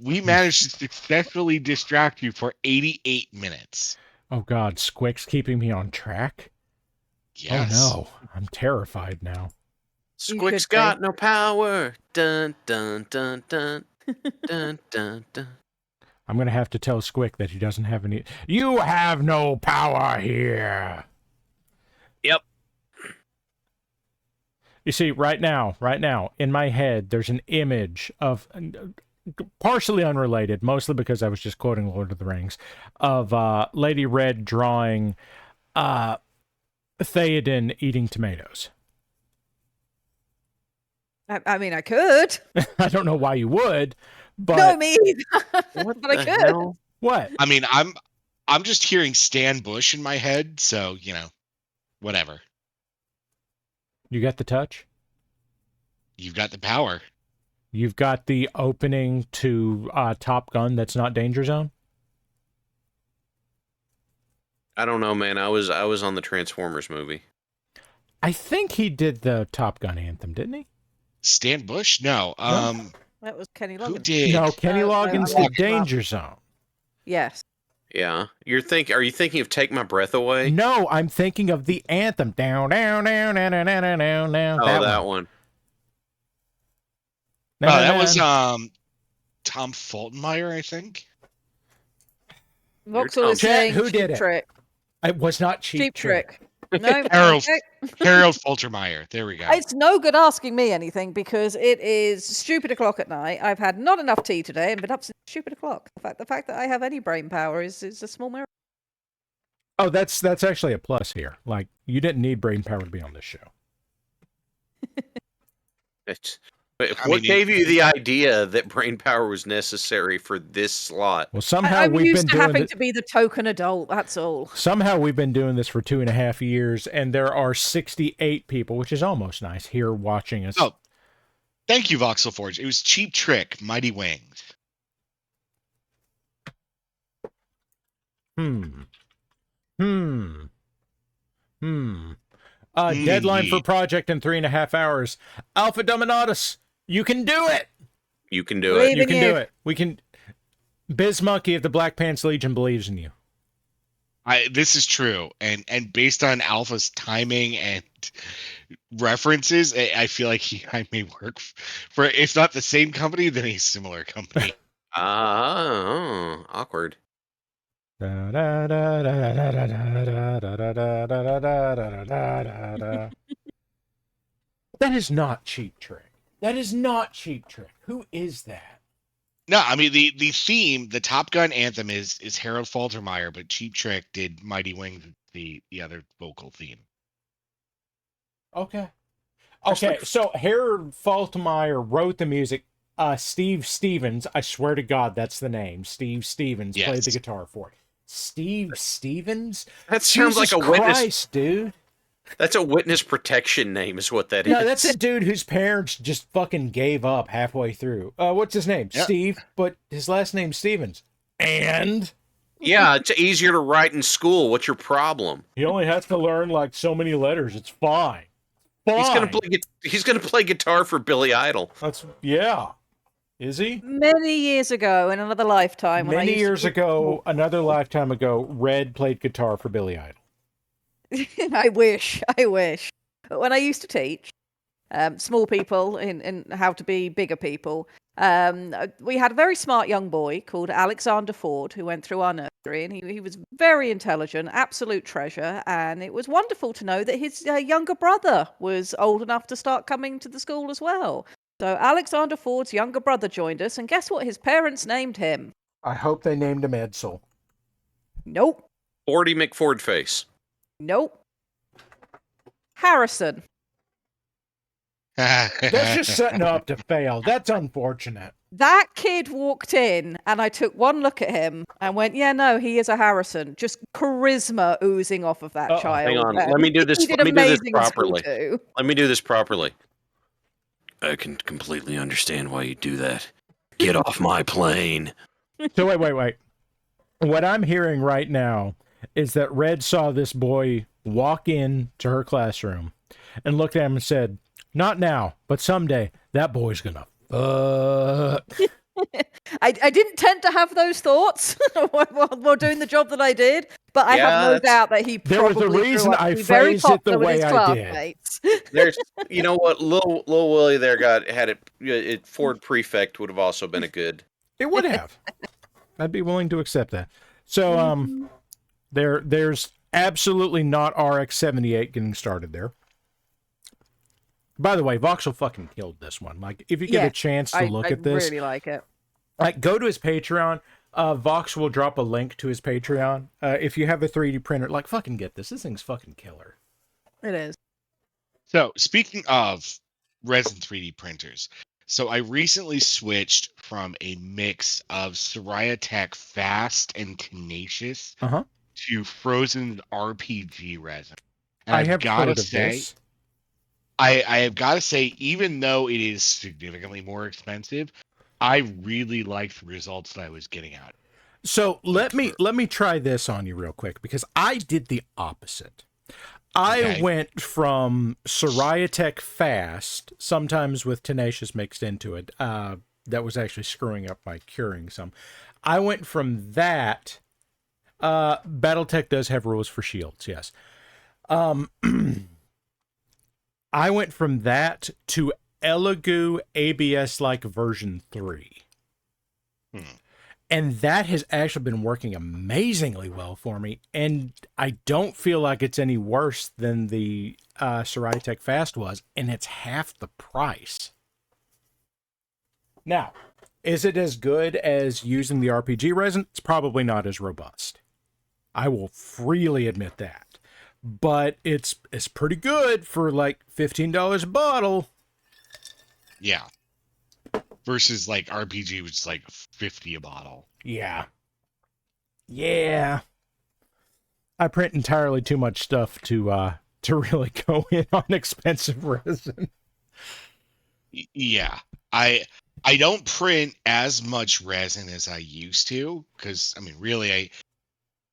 We managed to successfully distract you for 88 minutes. Oh, God. Squick's keeping me on track? Yes. Oh, no. I'm terrified now. Squick's got no power. Dun, dun, dun, dun. Dun, dun, dun. I'm going to have to tell Squick that he doesn't have any... You have no power here. Yep. You see, right now, in my head, there's an image of... partially unrelated, mostly because I was just quoting Lord of the Rings, of Lady Red drawing Theoden eating tomatoes. I mean, I could. I don't know why you would, but... No, me either. But I could. Hell? What? I mean, I'm just hearing Stan Bush in my head, so, whatever. You got the touch? You've got the power. You've got the opening to Top Gun that's not Danger Zone? I don't know, man. I was on the Transformers movie. I think he did the Top Gun anthem, didn't he? Stan Bush? No. That was Kenny Loggins. Who did? No, Kenny Loggins did Danger Zone. Yes. Yeah. Are you thinking of Take My Breath Away? No, I'm thinking of the anthem. Down, down, down, down, down, down, down, down. Oh, that one. Oh, that was Tom Fultonmeyer, I think. Voxel is saying who did it? Trick. It was not Cheap Trick. No, Harold Faltermeyer. There we go. It's no good asking me anything because it is stupid o'clock at night. I've had not enough tea today and been up since stupid o'clock. The fact that I have any brain power is a small miracle. Oh, that's actually a plus here. Like, you didn't need brain power to be on this show. What gave you the idea that brain power was necessary for this slot? Well, somehow I'm we've used been to doing having to be the token adult. That's all. Somehow we've been doing this for 2.5 years, and there are 68 people, which is almost nice, here watching us. Oh, thank you, Voxel Forge. It was Cheap Trick, Mighty Wings. Deadline for project in 3.5 hours. Alpha Dominatus, you can do it. You can do it. You can do it. We can. Biz Monkey of the Black Pants Legion believes in you. This is true, and based on Alpha's timing and references, I feel like I may work for, if not the same company, then a similar company. Awkward. That is not Cheap Trick. That is not Cheap Trick. Who is that? No, I mean the theme, the Top Gun anthem is Harold Faltermeyer, but Cheap Trick did Mighty Wings, the other vocal theme. Okay. So Harold Faltermeyer wrote the music. Steve Stevens, I swear to God, that's the name. Steve Stevens played the guitar for it. Steve Stevens? That sounds like a witness, dude. That's a witness protection name, is what that is. No, that's a dude whose parents just fucking gave up halfway through. What's his name? Yep. Steve, but his last name's Stevens. And? Yeah, it's easier to write in school. What's your problem? He only has to learn like so many letters. It's fine. Fine. He's gonna play guitar for Billy Idol. Yeah. Is he? Many years ago, in another lifetime. Many years ago, another lifetime ago, Red played guitar for Billy Idol. I wish. But when I used to teach small people in how to be bigger people, we had a very smart young boy called Alexander Ford who went through our nursery, and he was very intelligent, absolute treasure, and it was wonderful to know that his younger brother was old enough to start coming to the school as well. So Alexander Ford's younger brother joined us, and guess what his parents named him? I hope they named him Edsel. Nope. Fordy McFordface. Nope. Harrison. That's just setting up to fail. That's unfortunate. That kid walked in, and I took one look at him and went, yeah, no, he is a Harrison. Just charisma oozing off of that child. Hang on. Let me do this. Let me do this properly. Let me do this properly. I can completely understand why you do that. Get off my plane. So wait. What I'm hearing right now is that Red saw this boy walk in to her classroom and looked at him and said, not now, but someday that boy's gonna fuck. I didn't tend to have those thoughts while doing the job that I did, but I have no doubt that he probably there was a reason I phrased it the way I did. There's, you know what, Lil Willie there had it. Ford Prefect would have also been a good. It would have. I'd be willing to accept that. So there's absolutely not RX-78 getting started there. By the way, Voxel fucking killed this one. Like, if you get a chance to look at this, I really like it. Like, go to his Patreon. Vox will drop a link to his Patreon. If you have a 3D printer, like, fucking get this. This thing's fucking killer. It is. So, speaking of resin 3D printers, so I recently switched from a mix of Soraya Fast and Tenacious to Frozen RPG resin. And I've got to say, I have got to say, even though it is significantly more expensive, I really liked the results that I was getting out. So let me try this on you real quick, because I did the opposite. I went from Soraya Fast, sometimes with Tenacious mixed into it. That was actually screwing up my curing some. I went from that. Battletech does have rules for shields, yes. I went from that to Elegoo ABS-like version 3. And that has actually been working amazingly well for me. And I don't feel like it's any worse than the Soraya Fast was. And it's half the price. Now, is it as good as using the RPG resin? It's probably not as robust. I will freely admit that. But it's pretty good for like $15 a bottle. Yeah. Versus like RPG, which is like $50 a bottle. Yeah. Yeah. I print entirely too much stuff to really go in on expensive resin. Yeah. I don't print as much resin as I used to, because I mean, really,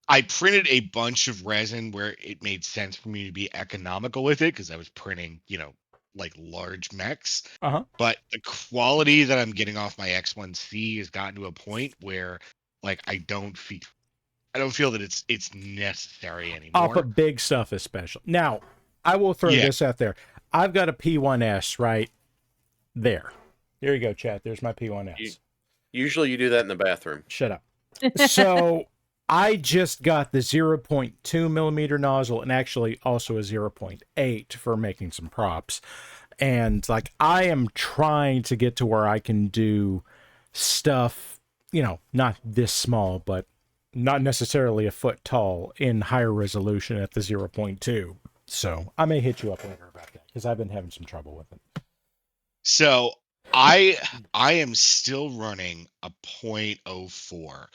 I printed a bunch of resin where it made sense for me to be economical with it, because I was printing, like large mechs. But the quality that I'm getting off my X1C has gotten to a point where, like, I don't feel that it's necessary anymore. Off of big stuff, especially. Now, I will throw this out there. I've got a P1S right there. There you go, chat. There's my P1S. Usually you do that in the bathroom. Shut up. So I just got the 0.2 millimeter nozzle, and actually also a 0.8 for making some props. And like, I am trying to get to where I can do stuff, not this small, but not necessarily a foot tall, in higher resolution at the 0.2. So I may hit you up later about that, because I've been having some trouble with it. So I am still running a 0.04.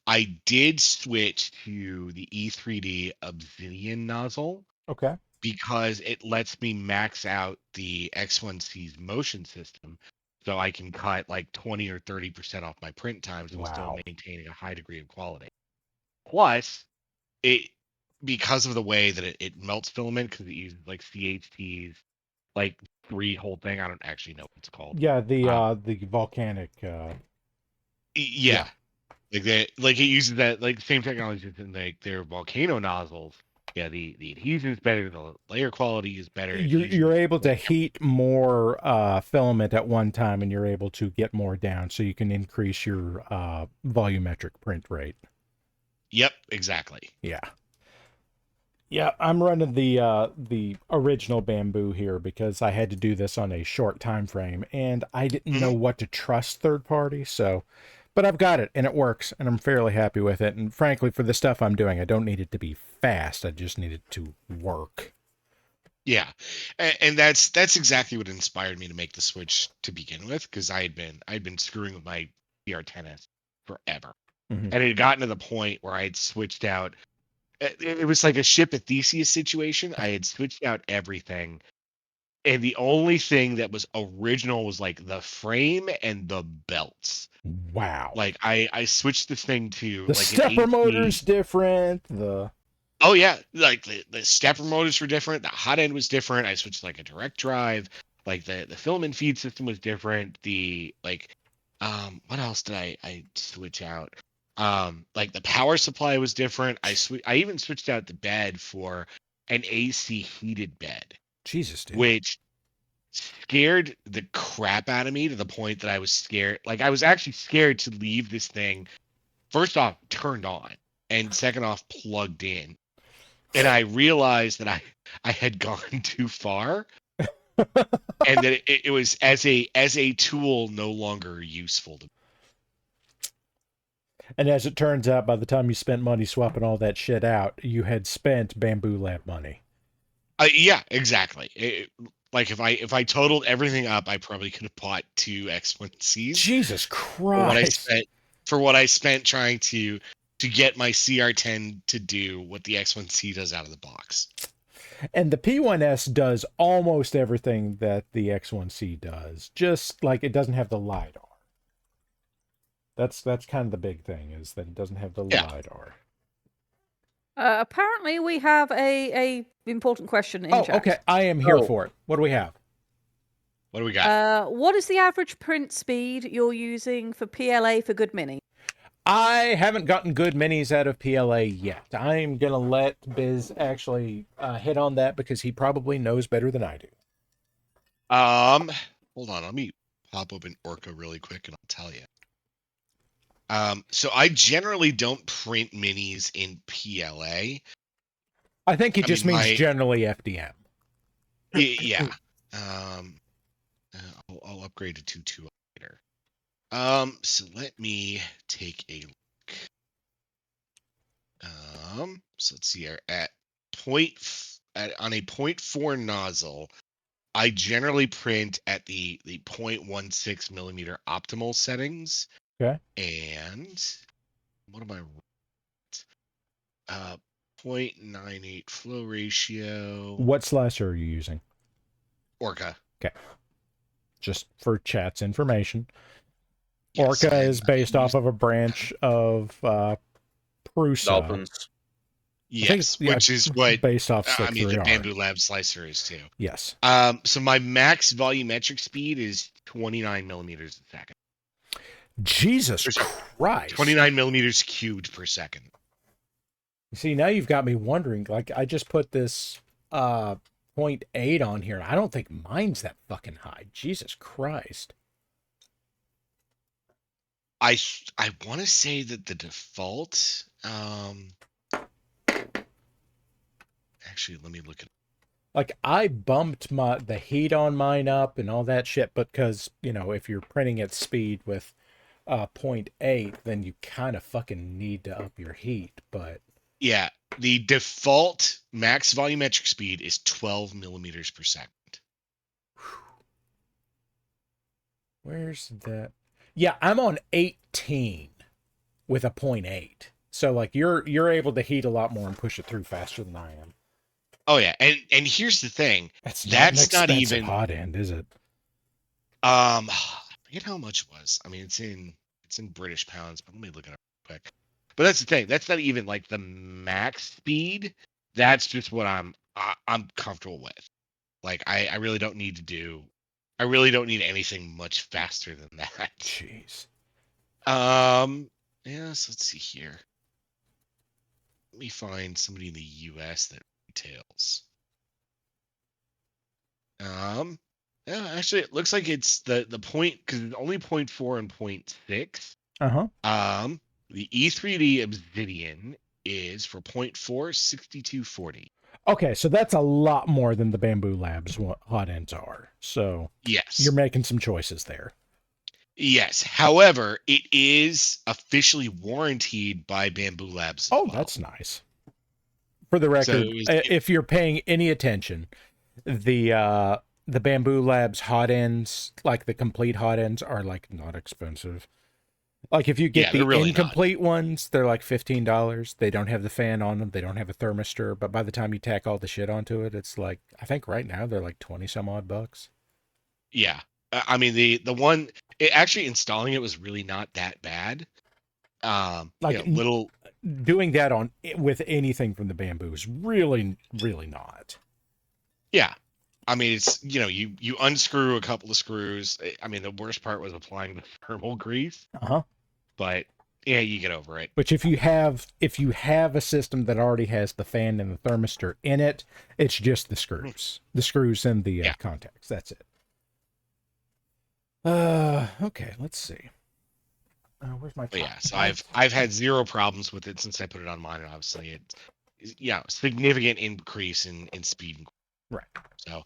I did switch to the E3D Obsidian nozzle. Okay. Because it lets me max out the X1C's motion system, so I can cut like 20 or 30% off my print times while still maintaining a high degree of quality. Plus, because of the way that it melts filament, because it uses like CHTs like 3-hole thing. I don't actually know what it's called. Yeah, the volcanic. Yeah. Like it uses that like same technology in like their volcano nozzles. Yeah, the adhesion's better, the layer quality is better. You're able to heat more filament at one time, and you're able to get more down, so you can increase your volumetric print rate. Yep, exactly. Yeah. Yeah, I'm running the original bamboo here because I had to do this on a short time frame, and I didn't know what to trust third party. So, but I've got it, and it works, and I'm fairly happy with it. And frankly, for the stuff I'm doing, I don't need it to be fast. I just need it to work. Yeah, and that's exactly what inspired me to make the switch to begin with, because I'd been screwing with my PR10s forever, and it had gotten to the point where I had switched out. It was like a ship at Theseus situation. I had switched out everything, and the only thing that was original was like the frame and the belts. Wow! Like I switched this thing to the like stepper motor's different. Oh yeah, like the stepper motors were different. The hot end was different. I switched to like a direct drive. Like the filament feed system was different. The like, what else did I switch out? Like the power supply was different. I even switched out the bed for an AC heated bed. Jesus, dude. Which scared the crap out of me to the point that I was scared. Like I was actually scared to leave this thing. First off, turned on, and second off, plugged in. And I realized that I had gone too far, and that it was as a tool no longer useful to me. And as it turns out, by the time you spent money swapping all that shit out, you had spent Bamboo Lab money. Yeah, exactly. Like if I totaled everything up, I probably could have bought 2 X1Cs. Jesus Christ! For what I spent trying to get my CR10 to do what the X1C does out of the box. And the P1S does almost everything that the X1C does, just like it doesn't have the LiDAR. That's kind of the big thing, is that it doesn't have the LiDAR. Apparently, we have a important question in chat. Okay. I am here for it. What do we have? What do we got? What is the average print speed you're using for PLA for good mini? I haven't gotten good minis out of PLA yet. I'm going to let Biz actually hit on that because he probably knows better than I do. Hold on. Let me pop open Orca really quick and I'll tell you. So I generally don't print minis in PLA. I think it just means generally FDM. Yeah. I'll upgrade to 2.2 later. So let me take a look. So let's see here on a 0.4 nozzle. I generally print at the 0.16 millimeter optimal settings. Okay. And what am I? 0.98 flow ratio. What slicer are you using? Orca. Okay. Just for chat's information. Yes, Orca is based off of a branch of Prusa. Dolphins. Yes, which is what based off the Bamboo Lab slicer is too. Yes. So my max volumetric speed is 29 millimeters a second. Jesus Christ. 29 millimeters cubed per second. You see, now you've got me wondering, like, I just put this 0.8 on here. I don't think mine's that fucking high. Jesus Christ. I want to say that the default... Actually, let me look at it. Like, I bumped the heat on mine up and all that shit, because, you know, if you're printing at speed with 0.8, then you kind of fucking need to up your heat, but... Yeah, the default max volumetric speed is 12 millimeters per second. Where's that? Yeah, I'm on 18 with a 0.8. So, like, you're able to heat a lot more and push it through faster than I am. Oh yeah, and here's the thing. That's not even hot end, is it? I forget how much it was. I mean, it's in British pounds, but let me look it up real quick. But that's the thing. That's not even like the max speed. That's just what I'm comfortable with. Like I really don't need I really don't need anything much faster than that. Jeez. Yes, let's see here. Let me find somebody in the US that retails. Yeah, actually it looks like it's the point, because it's only 0.4 and 0.6. The E3D Obsidian is for 0.4, 6240. Okay, so that's a lot more than the Bamboo Labs hot ends are. So yes, you're making some choices there. Yes. However, it is officially warranted by Bamboo Labs. Oh, that's nice. For the record, if you're paying any attention, the Bamboo Labs hot ends, like the complete hot ends, are like not expensive. Like if you get the really incomplete ones, they're like $15. They don't have the fan on them. They don't have a thermistor. But by the time you tack all the shit onto it, it's like, I think right now they're like 20 some odd bucks. Yeah. I mean, the one, actually installing it was really not that bad. Like little doing that on with anything from the Bamboo is really, really not. Yeah. I mean, it's, you unscrew a couple of screws. I mean, the worst part was applying the thermal grease. But yeah, you get over it. Which if you have a system that already has the fan and the thermistor in it, it's just the screws. The screws and the contacts. That's it. Okay, let's see. Where's my phone? Yeah, so I've had zero problems with it since I put it on mine, and obviously it's significant increase in speed. Right. So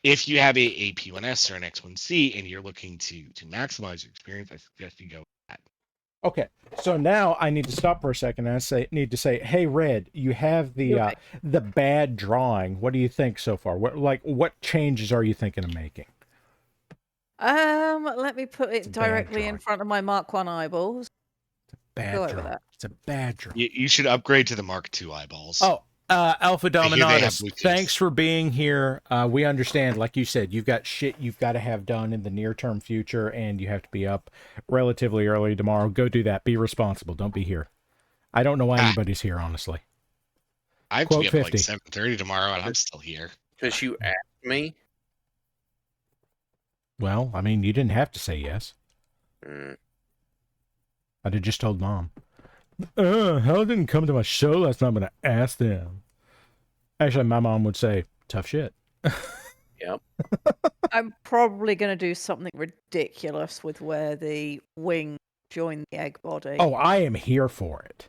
if you have a P1S or an X1C and you're looking to maximize your experience, I suggest you go with that. Okay, so now I need to stop for a second and need to say, hey, Red, you have the bad drawing. What do you think so far? What changes are you thinking of making? Let me put it directly in front of my Mark 1 eyeballs. Bad drawing. It's a bad drawing. You should upgrade to the Mark 2 eyeballs. Oh, Alpha Dominatus, thanks for being here. We understand, like you said, you've got shit you've got to have done in the near-term future, and you have to be up relatively early tomorrow. Go do that. Be responsible. Don't be here. I don't know why anybody's here, honestly. I have to be up like 7:30 tomorrow, and I'm still here. Because you asked me? Well, I mean, you didn't have to say yes. I'd have just told Mom. Hal didn't come to my show last night. I'm going to ask them. Actually, my mom would say, tough shit. Yep. I'm probably going to do something ridiculous with where the wing join the egg body. Oh, I am here for it.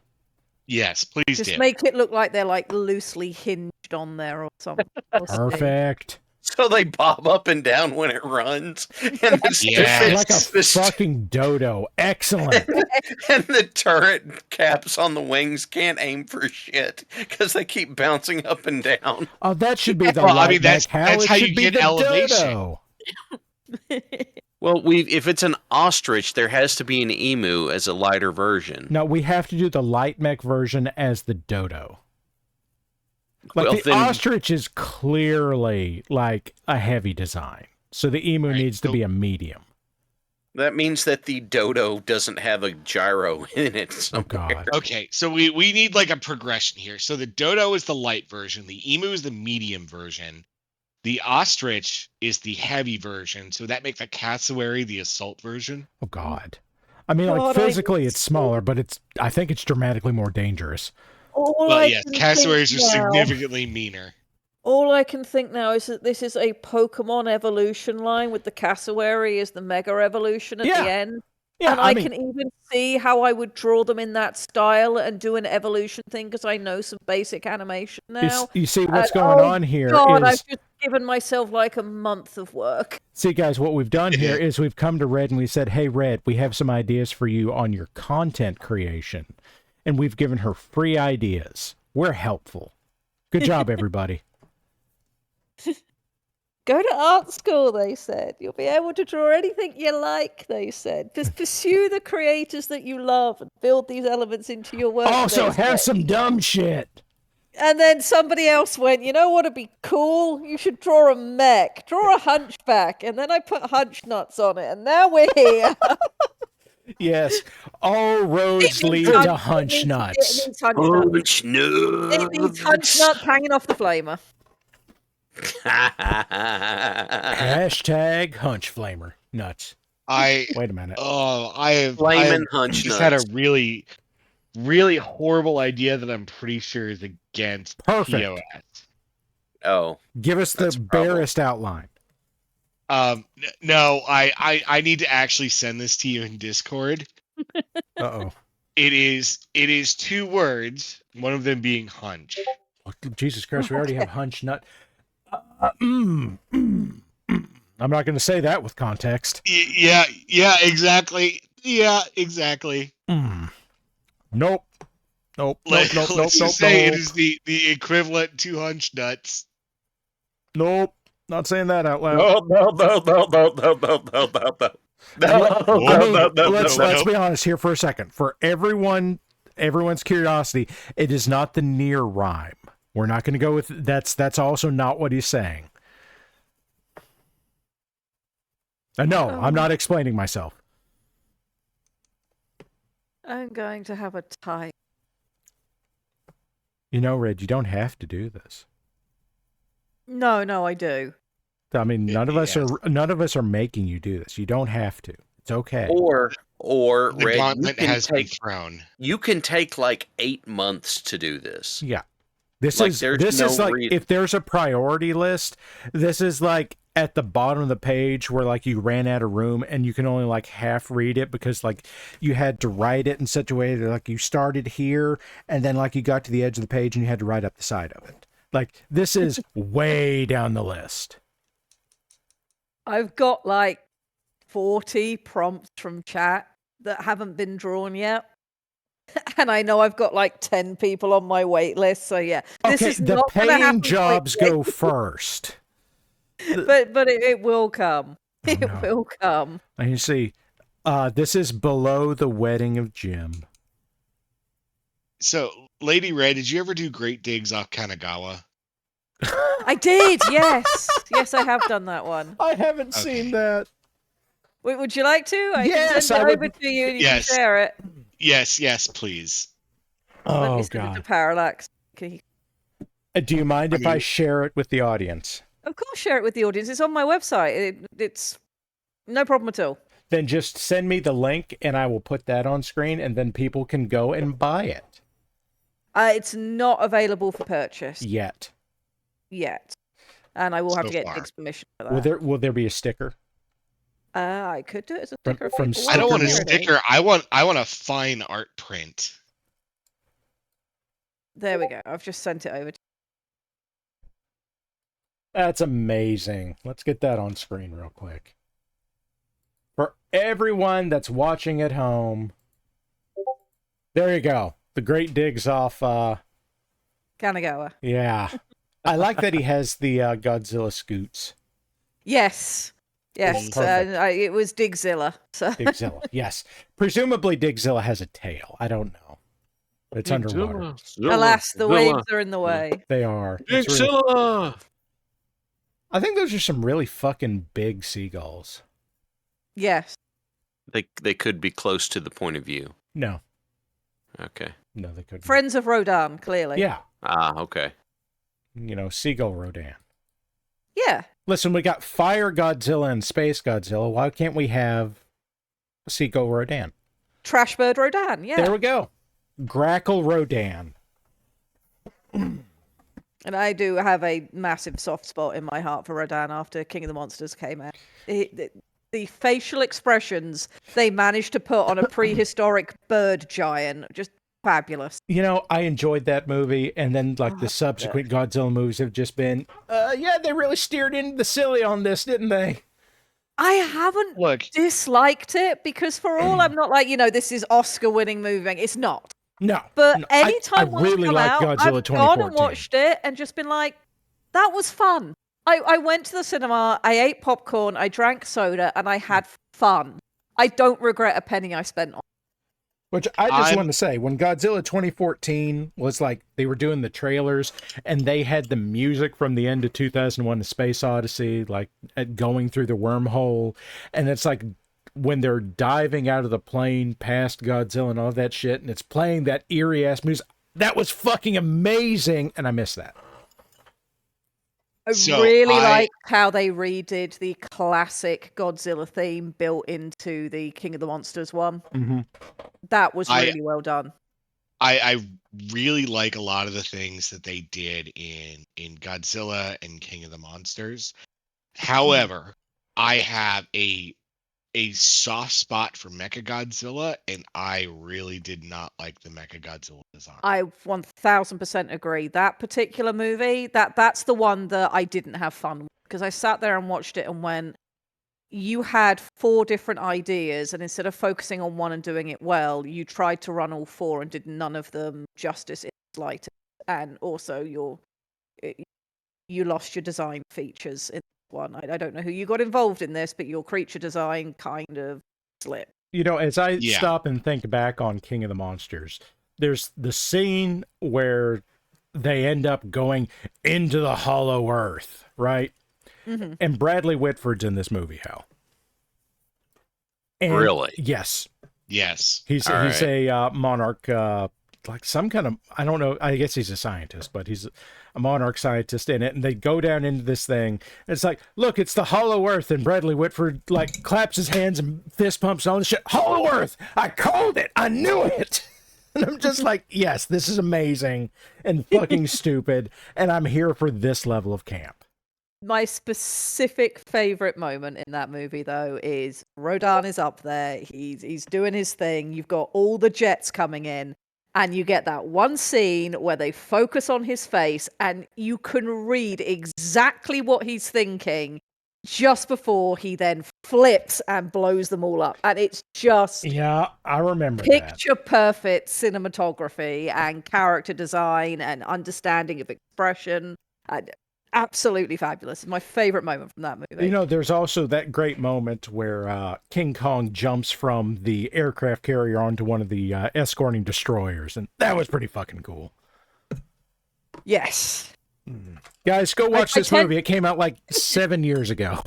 Yes, please do. Just make it look like they're like loosely hinged on there or something. Perfect. So they bob up and down when it runs. And like a fucking dodo. Excellent. And the turret caps on the wings can't aim for shit because they keep bouncing up and down. Oh, that should be the that's how you get elevation. Well, if it's an ostrich, there has to be an emu as a lighter version. No, we have to do the light mech version as the dodo. Like the ostrich is clearly like a heavy design, so the emu needs to be a medium. That means that the dodo doesn't have a gyro in it somewhere. Oh, God. Okay, so we need like a progression here. So the dodo is the light version, the emu is the medium version, the ostrich is the heavy version, so that makes the cassowary the assault version. Oh, God. I mean, like, physically it's smaller, but I think it's dramatically more dangerous. Well, yes, cassowaries are significantly meaner. All I can think now is that this is a Pokemon evolution line with the cassowary as the Mega Evolution at the end. Yeah, and I can even see how I would draw them in that style and do an evolution thing because I know some basic animation now. You see what's going on here God, I've just given myself like a month of work. See, guys, what we've done here is we've come to Red and we said, hey, Red, we have some ideas for you on your content creation. And we've given her free ideas. We're helpful. Good job, everybody. Go to art school, they said. You'll be able to draw anything you like, they said. Just pursue the creators that you love and build these elements into your work. Also, have some dumb shit. And then somebody else went, you know what would be cool? You should draw a mech. Draw a hunchback. And then I put hunch nuts on it. And now we're here. Yes, all roads lead to hunch nuts. It needs hunch nuts hanging off the flamer. Hashtag hunch flamer. Nuts. Wait a minute. Oh, I have hunch just nuts. had a really, really horrible idea that I'm pretty sure is against Perfect. POS. Oh. Give us the barest outline. No, I need to actually send this to you in Discord. Uh-oh. It is 2 words, one of them being hunch. Oh, Jesus Christ, we already have hunch nut. I'm not going to say that with context. Yeah, exactly. Yeah, exactly. Nope. Let's just say it is the equivalent to hunch nuts. Nope. Not saying that out loud. Let's be honest here for a second. For everyone's curiosity, it is not the near rhyme. We're not going to go with that's also not what he's saying. No, I'm not explaining myself. I'm going to have a tie. You know, Red, you don't have to do this. No, I do. I mean, none of us are making you do this. You don't have to. It's okay. Or the Red, gauntlet has been thrown. You can take like 8 months to do this. Yeah. This is like if there's a priority list, this is like at the bottom of the page where like you ran out of room and you can only like half read it because like you had to write it in such a way that like you started here and then like you got to the edge of the page and you had to write up the side of it. Like this is way down the list. I've got like 40 prompts from chat that haven't been drawn yet. And I know I've got like 10 people on my wait list. So yeah, this is the not paying jobs go first. But it will come. It will come. And you see, this is below the wedding of Jim. So, Lady Red, did you ever do Great Digs off Kanagawa? I did, yes. Yes, I have done that one. I haven't seen that. Wait, would you like to? I can send it over to you and you can share it. Yes, please. Let me send it to Parallax. Okay. Do you mind if I share it with the audience? Of course, share it with the audience. It's on my website. It's no problem at all. Then just send me the link and I will put that on screen and then people can go and buy it. It's not available for purchase. Yet. And I will have to get Dig's permission for Will that. there be a sticker? I could do it as a sticker. I don't want a sticker. I want a fine art print. There we go. I've just sent it over to you. That's amazing. Let's get that on screen real quick. For everyone that's watching at home, there you go. The Great Digs off Kanagawa. Yeah. I like that he has the Godzilla scoots. Yes. It was Digzilla. So. Digzilla, yes. Presumably Digzilla has a tail. I don't know. It's underwater. Alas, the waves are in the way. They are. Digzilla! I think those are some really fucking big seagulls. Yes. They could be close to the point of view. No. Okay. No, they couldn't. Friends of Rodan, clearly. Yeah. Okay. You know, Seagull Rodan. Yeah. Listen, we got Fire Godzilla and Space Godzilla. Why can't we have Seagull Rodan? Trashbird Rodan, yeah. There we go. Grackle Rodan. And I do have a massive soft spot in my heart for Rodan after King of the Monsters came out. The facial expressions they managed to put on a prehistoric bird giant, just fabulous. You know, I enjoyed that movie, and then like the subsequent Godzilla movies have just been, they really steered into the silly on this, didn't they? I haven't disliked it because for all I'm not like, this is Oscar-winning movie. It's not. No. But anytime I really like Godzilla I've 2014. gone and watched it and just been like, that was fun. I went to the cinema, I ate popcorn, I drank soda, and I had fun. I don't regret a penny I spent on it. Which I just want to say, when Godzilla 2014 was like, they were doing the trailers, and they had the music from the end of 2001: A Space Odyssey, like going through the wormhole, and it's like when they're diving out of the plane past Godzilla and all that shit, and it's playing that eerie ass music. That was fucking amazing, and I miss that. I really like how they redid the classic Godzilla theme built into the King of the Monsters one. Mm-hmm. That was really well done. I really like a lot of the things that they did in Godzilla and King of the Monsters. However, I have a soft spot for Mechagodzilla, and I really did not like the Mechagodzilla design. I 1000% agree. That particular movie, that's the one that I didn't have fun with, because I sat there and watched it and went, you had 4 different ideas, and instead of focusing on one and doing it well, you tried to run all 4 and did none of them justice in the slightest. And also, you lost your design features in one. I don't know who you got involved in this, but your creature design kind of slipped. You know, as I stop and think back on King of the Monsters, there's the scene where they end up going into the hollow earth, right? Mm-hmm. And Bradley Whitford's in this movie, Hal. And really? Yes. Yes. He's a monarch, like some kind of, I don't know, I guess he's a scientist, but he's a monarch scientist in it. And they go down into this thing. And it's like, look, it's the hollow earth. And Bradley Whitford like claps his hands and fist pumps on the shit. Hollow earth! I called it! I knew it! And I'm just like, yes, this is amazing and fucking stupid. And I'm here for this level of camp. My specific favorite moment in that movie, though, is Rodan is up there. He's doing his thing. You've got all the jets coming in, and you get that one scene where they focus on his face, and you can read exactly what he's thinking just before he then flips and blows them all up. And it's just I remember picture perfect cinematography and character design and understanding of expression. And absolutely fabulous. My favorite moment from that movie. You know, there's also that great moment where King Kong jumps from the aircraft carrier onto one of the escorting destroyers, and that was pretty fucking cool. Yes. Guys, go watch this movie. It came out like 7 years ago.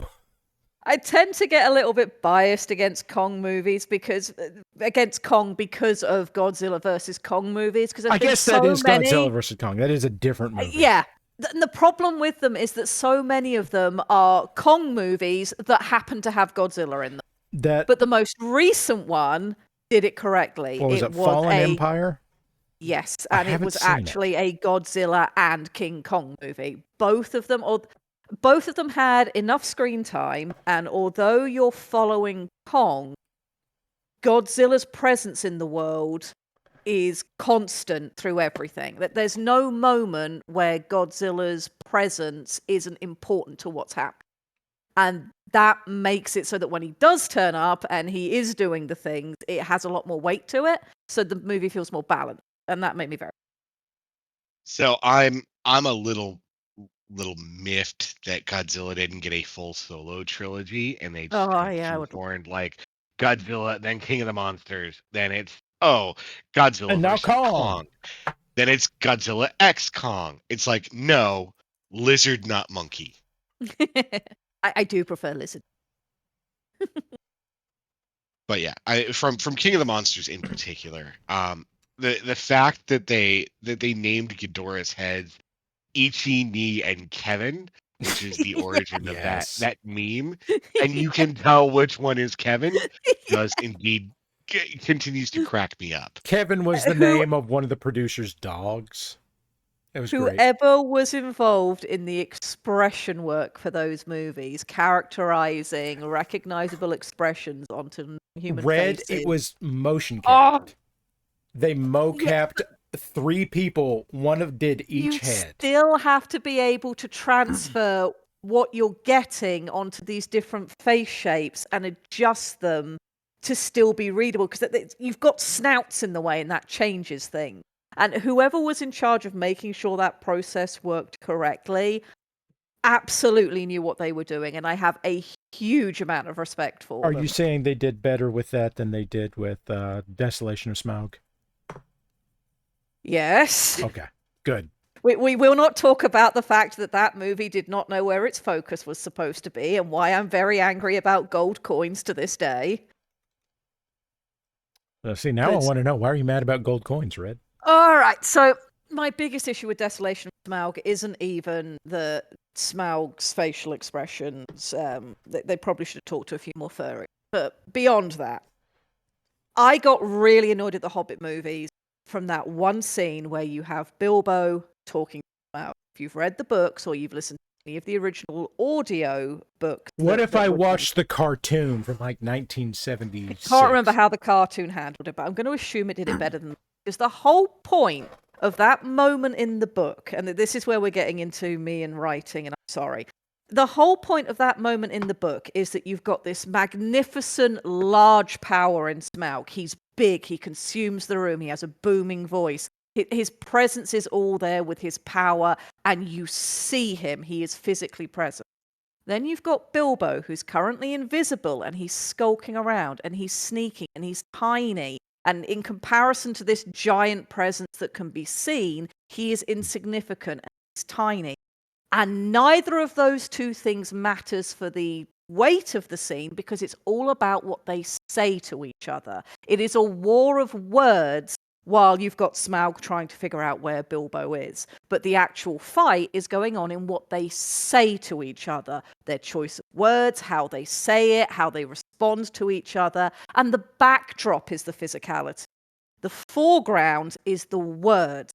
I tend to get a little bit biased against Kong movies because of Godzilla versus Kong movies. Because I guess that is Godzilla versus Kong. That is a different movie. Yeah. The problem with them is that so many of them are Kong movies that happen to have Godzilla in them. But the most recent one did it correctly. What was it? Fallen Empire? Yes, and it was actually a Godzilla and King Kong movie. Both of them had enough screen time, and although you're following Kong, Godzilla's presence in the world is constant through everything. That there's no moment where Godzilla's presence isn't important to what's happening. And that makes it so that when he does turn up and he is doing the things, it has a lot more weight to it. So the movie feels more balanced. And that made me very. So I'm a little miffed that Godzilla didn't get a full solo trilogy, and they just formed like Godzilla, then King of the Monsters, then it's Godzilla and now versus Kong. Then it's Godzilla X Kong. It's like, no, lizard, not monkey. I do prefer lizard. But yeah, from King of the Monsters in particular, the fact that they named Ghidorah's heads Ichi, Ni, and Kevin, which is the origin of that meme, and you can tell which one is Kevin, does indeed continues to crack me up. Kevin was the name of one of the producer's dogs. It was Whoever was involved in the expression work for those movies, characterizing recognizable expressions onto human faces. It was motion capped. They mo-capped 3 people. One did each head. You still have to be able to transfer what you're getting onto these different face shapes and adjust them to still be readable, because you've got snouts in the way and that changes things. And whoever was in charge of making sure that process worked correctly absolutely knew what they were doing, and I have a huge amount of respect for them. Are you saying they did better with that than they did with Desolation of Smaug? Yes. Okay, good. We will not talk about the fact that movie did not know where its focus was supposed to be, and why I'm very angry about gold coins to this day. See, now I want to know, why are you mad about gold coins, Red? All right, so My biggest issue with Desolation of Smaug isn't even the Smaug's facial expressions. They probably should have talked to a few more furries. But beyond that, I got really annoyed at the Hobbit movies from that one scene where you have Bilbo talking to Smaug. If you've read the books or you've listened to any of the original audio books. What if I watched the cartoon from like 1976? I can't remember how the cartoon handled it, but I'm going to assume it did it better than... Because the whole point of that moment in the book, and this is where we're getting into me and writing, and I'm sorry. The whole point of that moment in the book is that you've got this magnificent, large power in Smaug. He's big, he consumes the room, he has a booming voice. His presence is all there with his power, and you see him. He is physically present. Then you've got Bilbo, who's currently invisible, and he's skulking around, and he's sneaking, and he's tiny. And in comparison to this giant presence that can be seen, he is insignificant and he's tiny. And neither of those two things matters for the weight of the scene because it's all about what they say to each other. It is a war of words while you've got Smaug trying to figure out where Bilbo is. But the actual fight is going on in what they say to each other, their choice of words, how they say it, how they respond to each other, and the backdrop is the physicality. The foreground is the words.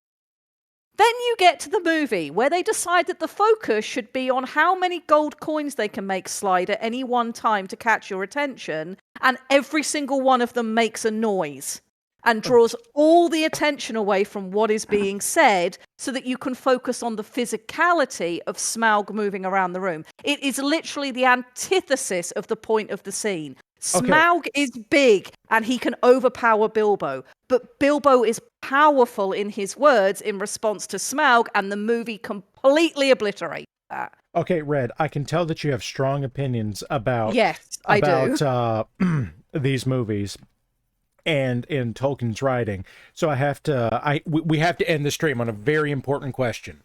Then you get to the movie where they decide that the focus should be on how many gold coins they can make slide at any one time to catch your attention, and every single one of them makes a noise and draws all the attention away from what is being said so that you can focus on the physicality of Smaug moving around the room. It is literally the antithesis of the point of the scene. Smaug is big and he can overpower Bilbo, but Bilbo is powerful in his words in response to Smaug, and the movie completely obliterates that. Okay, Red, I can tell that you have strong opinions about these movies and in Tolkien's writing. So we have to end the stream on a very important question.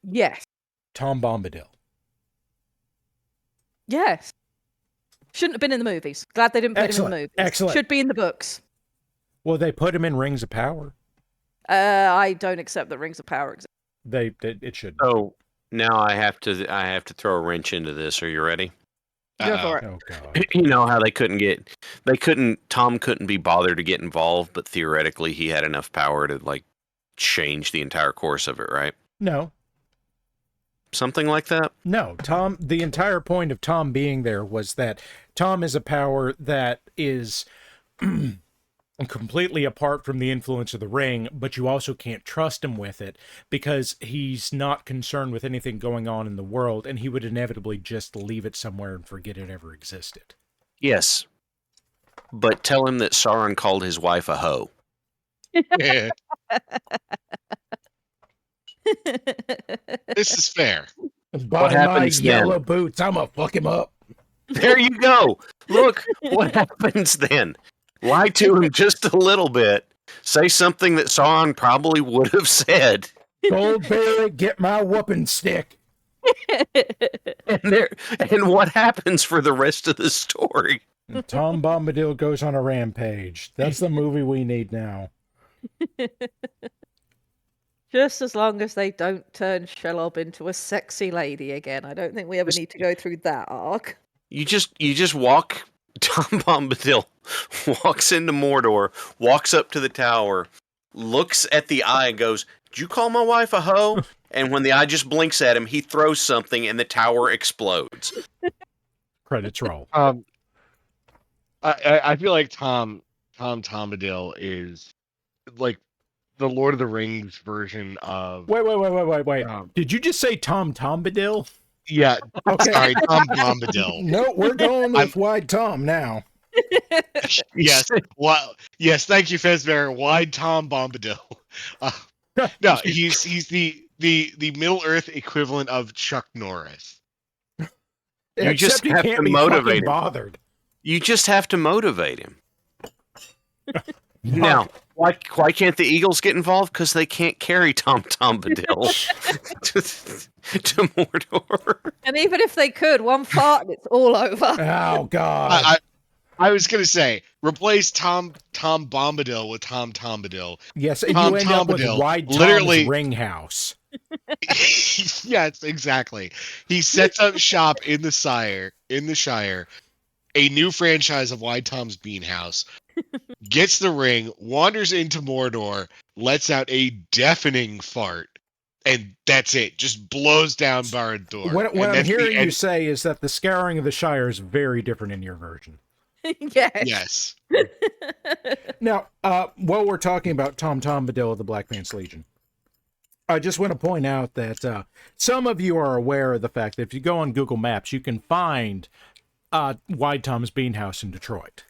Yes. Tom Bombadil. Yes. Shouldn't have been in the movies. Glad they didn't put him in the movies. Excellent. Should be in the books. Well, they put him in Rings of Power. I don't accept that Rings of Power exist. It should. Oh, now I have to throw a wrench into this. Are you ready? Go for it. Oh God. You know how Tom couldn't be bothered to get involved, but theoretically he had enough power to like change the entire course of it, right? No. Something like that? No, Tom, the entire point of Tom being there was that Tom is a power that is completely apart from the influence of the ring, but you also can't trust him with it because he's not concerned with anything going on in the world, and he would inevitably just leave it somewhere and forget it ever existed. Yes. But tell him that Sauron called his wife a hoe. Yeah. This is fair. What happens my yellow boots, I'ma fuck him up. There you go. Look, what happens then? Lie to him just a little bit. Say something that Sauron probably would have said. Goldberry, get my whooping stick. And what happens for the rest of the story? And Tom Bombadil goes on a rampage. That's the movie we need now. Just as long as they don't turn Shelob into a sexy lady again. I don't think we ever need to go through that arc. You just walk. Tom Bombadil walks into Mordor, walks up to the tower, looks at the eye and goes, "Did you call my wife a hoe?" And when the eye just blinks at him, he throws something and the tower explodes. Credits roll. I feel like Tom Bombadil is like the Lord of the Rings version of... Wait. Did you just say Tom Bombadil? Yeah. Okay. Sorry, Tom Bombadil. No, we're going with Wide Tom now. Yes. Well, yes. Thank you, Fezbear. Wide Tom Bombadil. No, he's the Middle Earth equivalent of Chuck Norris. You just have to motivate him. Bothered. You just have to motivate him. Now, why can't the Eagles get involved? Because they can't carry Tom Bombadil to Mordor. And even if they could, one fart and it's all over. Oh God! I was gonna say Replace Tom Bombadil with Tom Tombadil. Yes, and Tom you end up with Tombadil, Wide literally- Tom's Ring House. Yes, exactly. He sets up shop in the Shire, a new franchise of Wide Tom's Bean House, gets the ring, wanders into Mordor, lets out a deafening fart, and that's it. Just blows down Barad-dûr. What I'm hearing you say is that the Scouring of the Shire is very different in your version. Yes. Yes. Now, while we're talking about Tom Bombadil of the Black Pants Legion, I just want to point out that some of you are aware of the fact that if you go on Google Maps, you can find Wide Tom's Bean House in Detroit.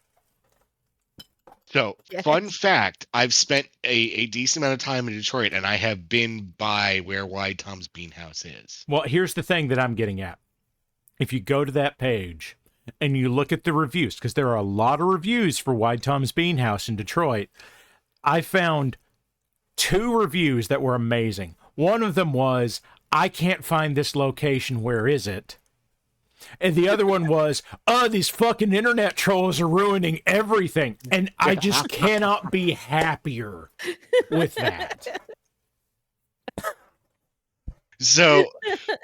So, Yes. fun fact, I've spent a decent amount of time in Detroit, and I have been by where Wide Tom's Bean House is. Well, here's the thing that I'm getting at. If you go to that page and you look at the reviews, because there are a lot of reviews for Wide Tom's Bean House in Detroit, I found 2 reviews that were amazing. One of them was, I can't find this location, where is it? And the other one was, these fucking internet trolls are ruining everything. And I just cannot be happier with that. So,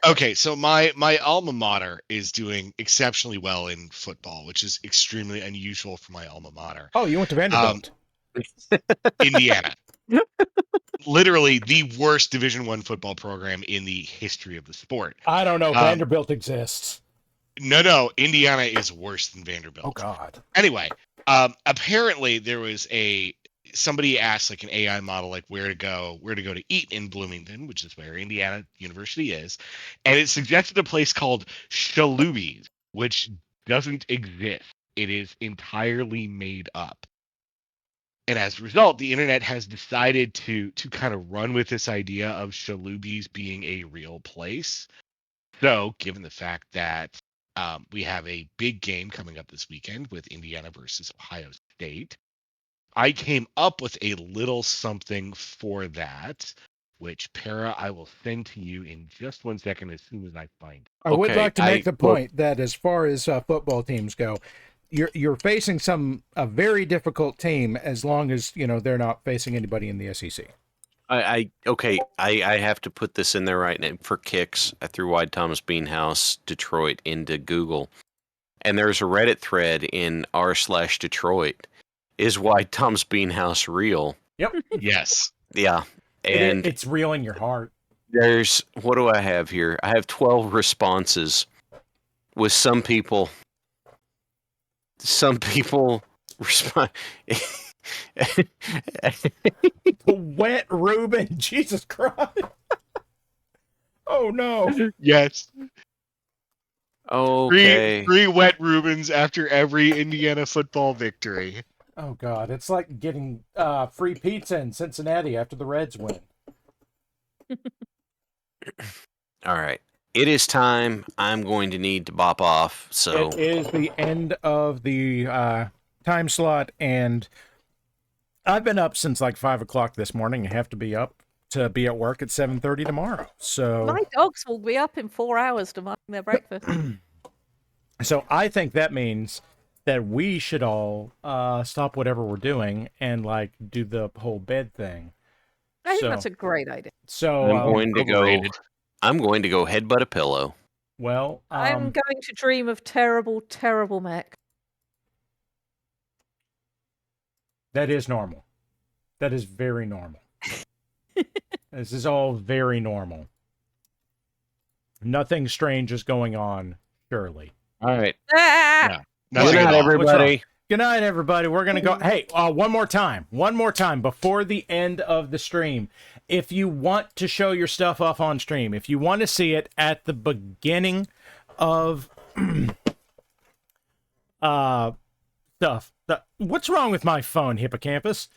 okay, so my alma mater is doing exceptionally well in football, which is extremely unusual for my alma mater. Oh, you went to Vanderbilt. Indiana. Literally the worst Division I football program in the history of the sport. I don't know. Vanderbilt exists. No, Indiana is worse than Vanderbilt. Oh, God. Anyway, apparently there was somebody asked like an AI model like where to go to eat in Bloomington, which is where Indiana University is, and it suggested a place called Shalubi's, which doesn't exist. It is entirely made up. And as a result, the internet has decided to kind of run with this idea of Shalubi's being a real place. So, given the fact that we have a big game coming up this weekend with Indiana versus Ohio State, I came up with a little something for that, which, Para, I will send to you in just 1 second as soon as I find it. I would like to make the point that as far as football teams go, you're facing a very difficult team as long as they're not facing anybody in the SEC. I have to put this in there right now for kicks. I threw Wide Tom's Bean House Detroit into Google, and there's a Reddit thread in r/Detroit. Is Wide Tom's Bean House real? Yep. Yes. Yeah, and it's real in your heart. There's, what do I have here? I have 12 responses with some people respond. The wet Reuben, Jesus Christ. Oh no. Yes. Okay. Three wet Reubens after every Indiana football victory. Oh God, it's like getting free pizza in Cincinnati after the Reds win. All right. It is time. I'm going to need to bop off. So it is the end of the time slot, and I've been up since like 5 o'clock this morning. I have to be up to be at work at 7:30 tomorrow. So my dogs will be up in 4 hours to make their breakfast. So I think that means that we should all stop whatever we're doing and like do the whole bed thing. I think that's a great idea. So I'm going to go headbutt a pillow. Well, I'm going to dream of terrible, terrible Mac. That is normal. That is very normal. This is all very normal. Nothing strange is going on, surely. All right. Ah! Yeah. Good night, everybody. Good night, everybody. We're going to go. Hey, one more time before the end of the stream. If you want to show your stuff off on stream, if you want to see it at the beginning of stuff. What's wrong with my phone, Hippocampus?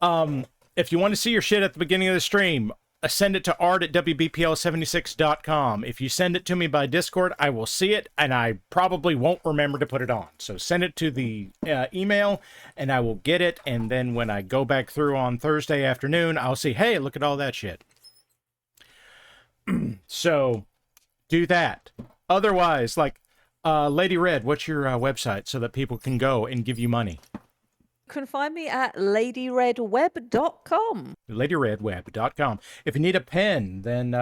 If you want to see your shit at the beginning of the stream, send it to art@wbpl76.com. If you send it to me by Discord, I will see it, and I probably won't remember to put it on. So send it to the email, and I will get it, and then when I go back through on Thursday afternoon, I'll see, hey, look at all that shit. So do that. Otherwise, like, Lady Red, what's your website so that people can go and give you money? can find me at ladyredweb.com. ladyredweb.com. If you need a pen, then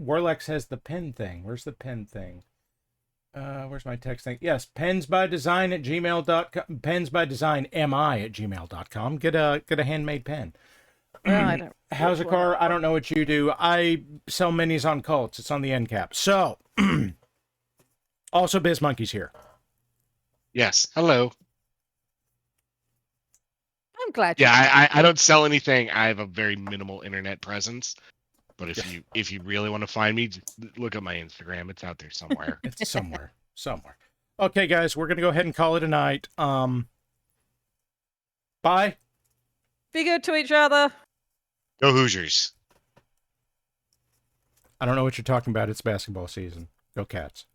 Warlex has the pen thing. Where's the pen thing? Where's my text thing? Yes, pensbydesign at gmail.com. Pensbydesignmi at gmail.com. Get a handmade pen. I don't. How's a car? I don't know what you do. I sell minis on Colts. It's on the end cap. So, also Biz Monkey's here. Yes. Hello. I'm glad. Yeah, I don't sell anything. I have a very minimal internet presence. But if you really want to find me, just look at my Instagram. It's out there somewhere. It's somewhere. Okay, guys, we're gonna go ahead and call it a night. Bye. Be good to each other. Go Hoosiers. I don't know what you're talking about. It's basketball season. Go Cats.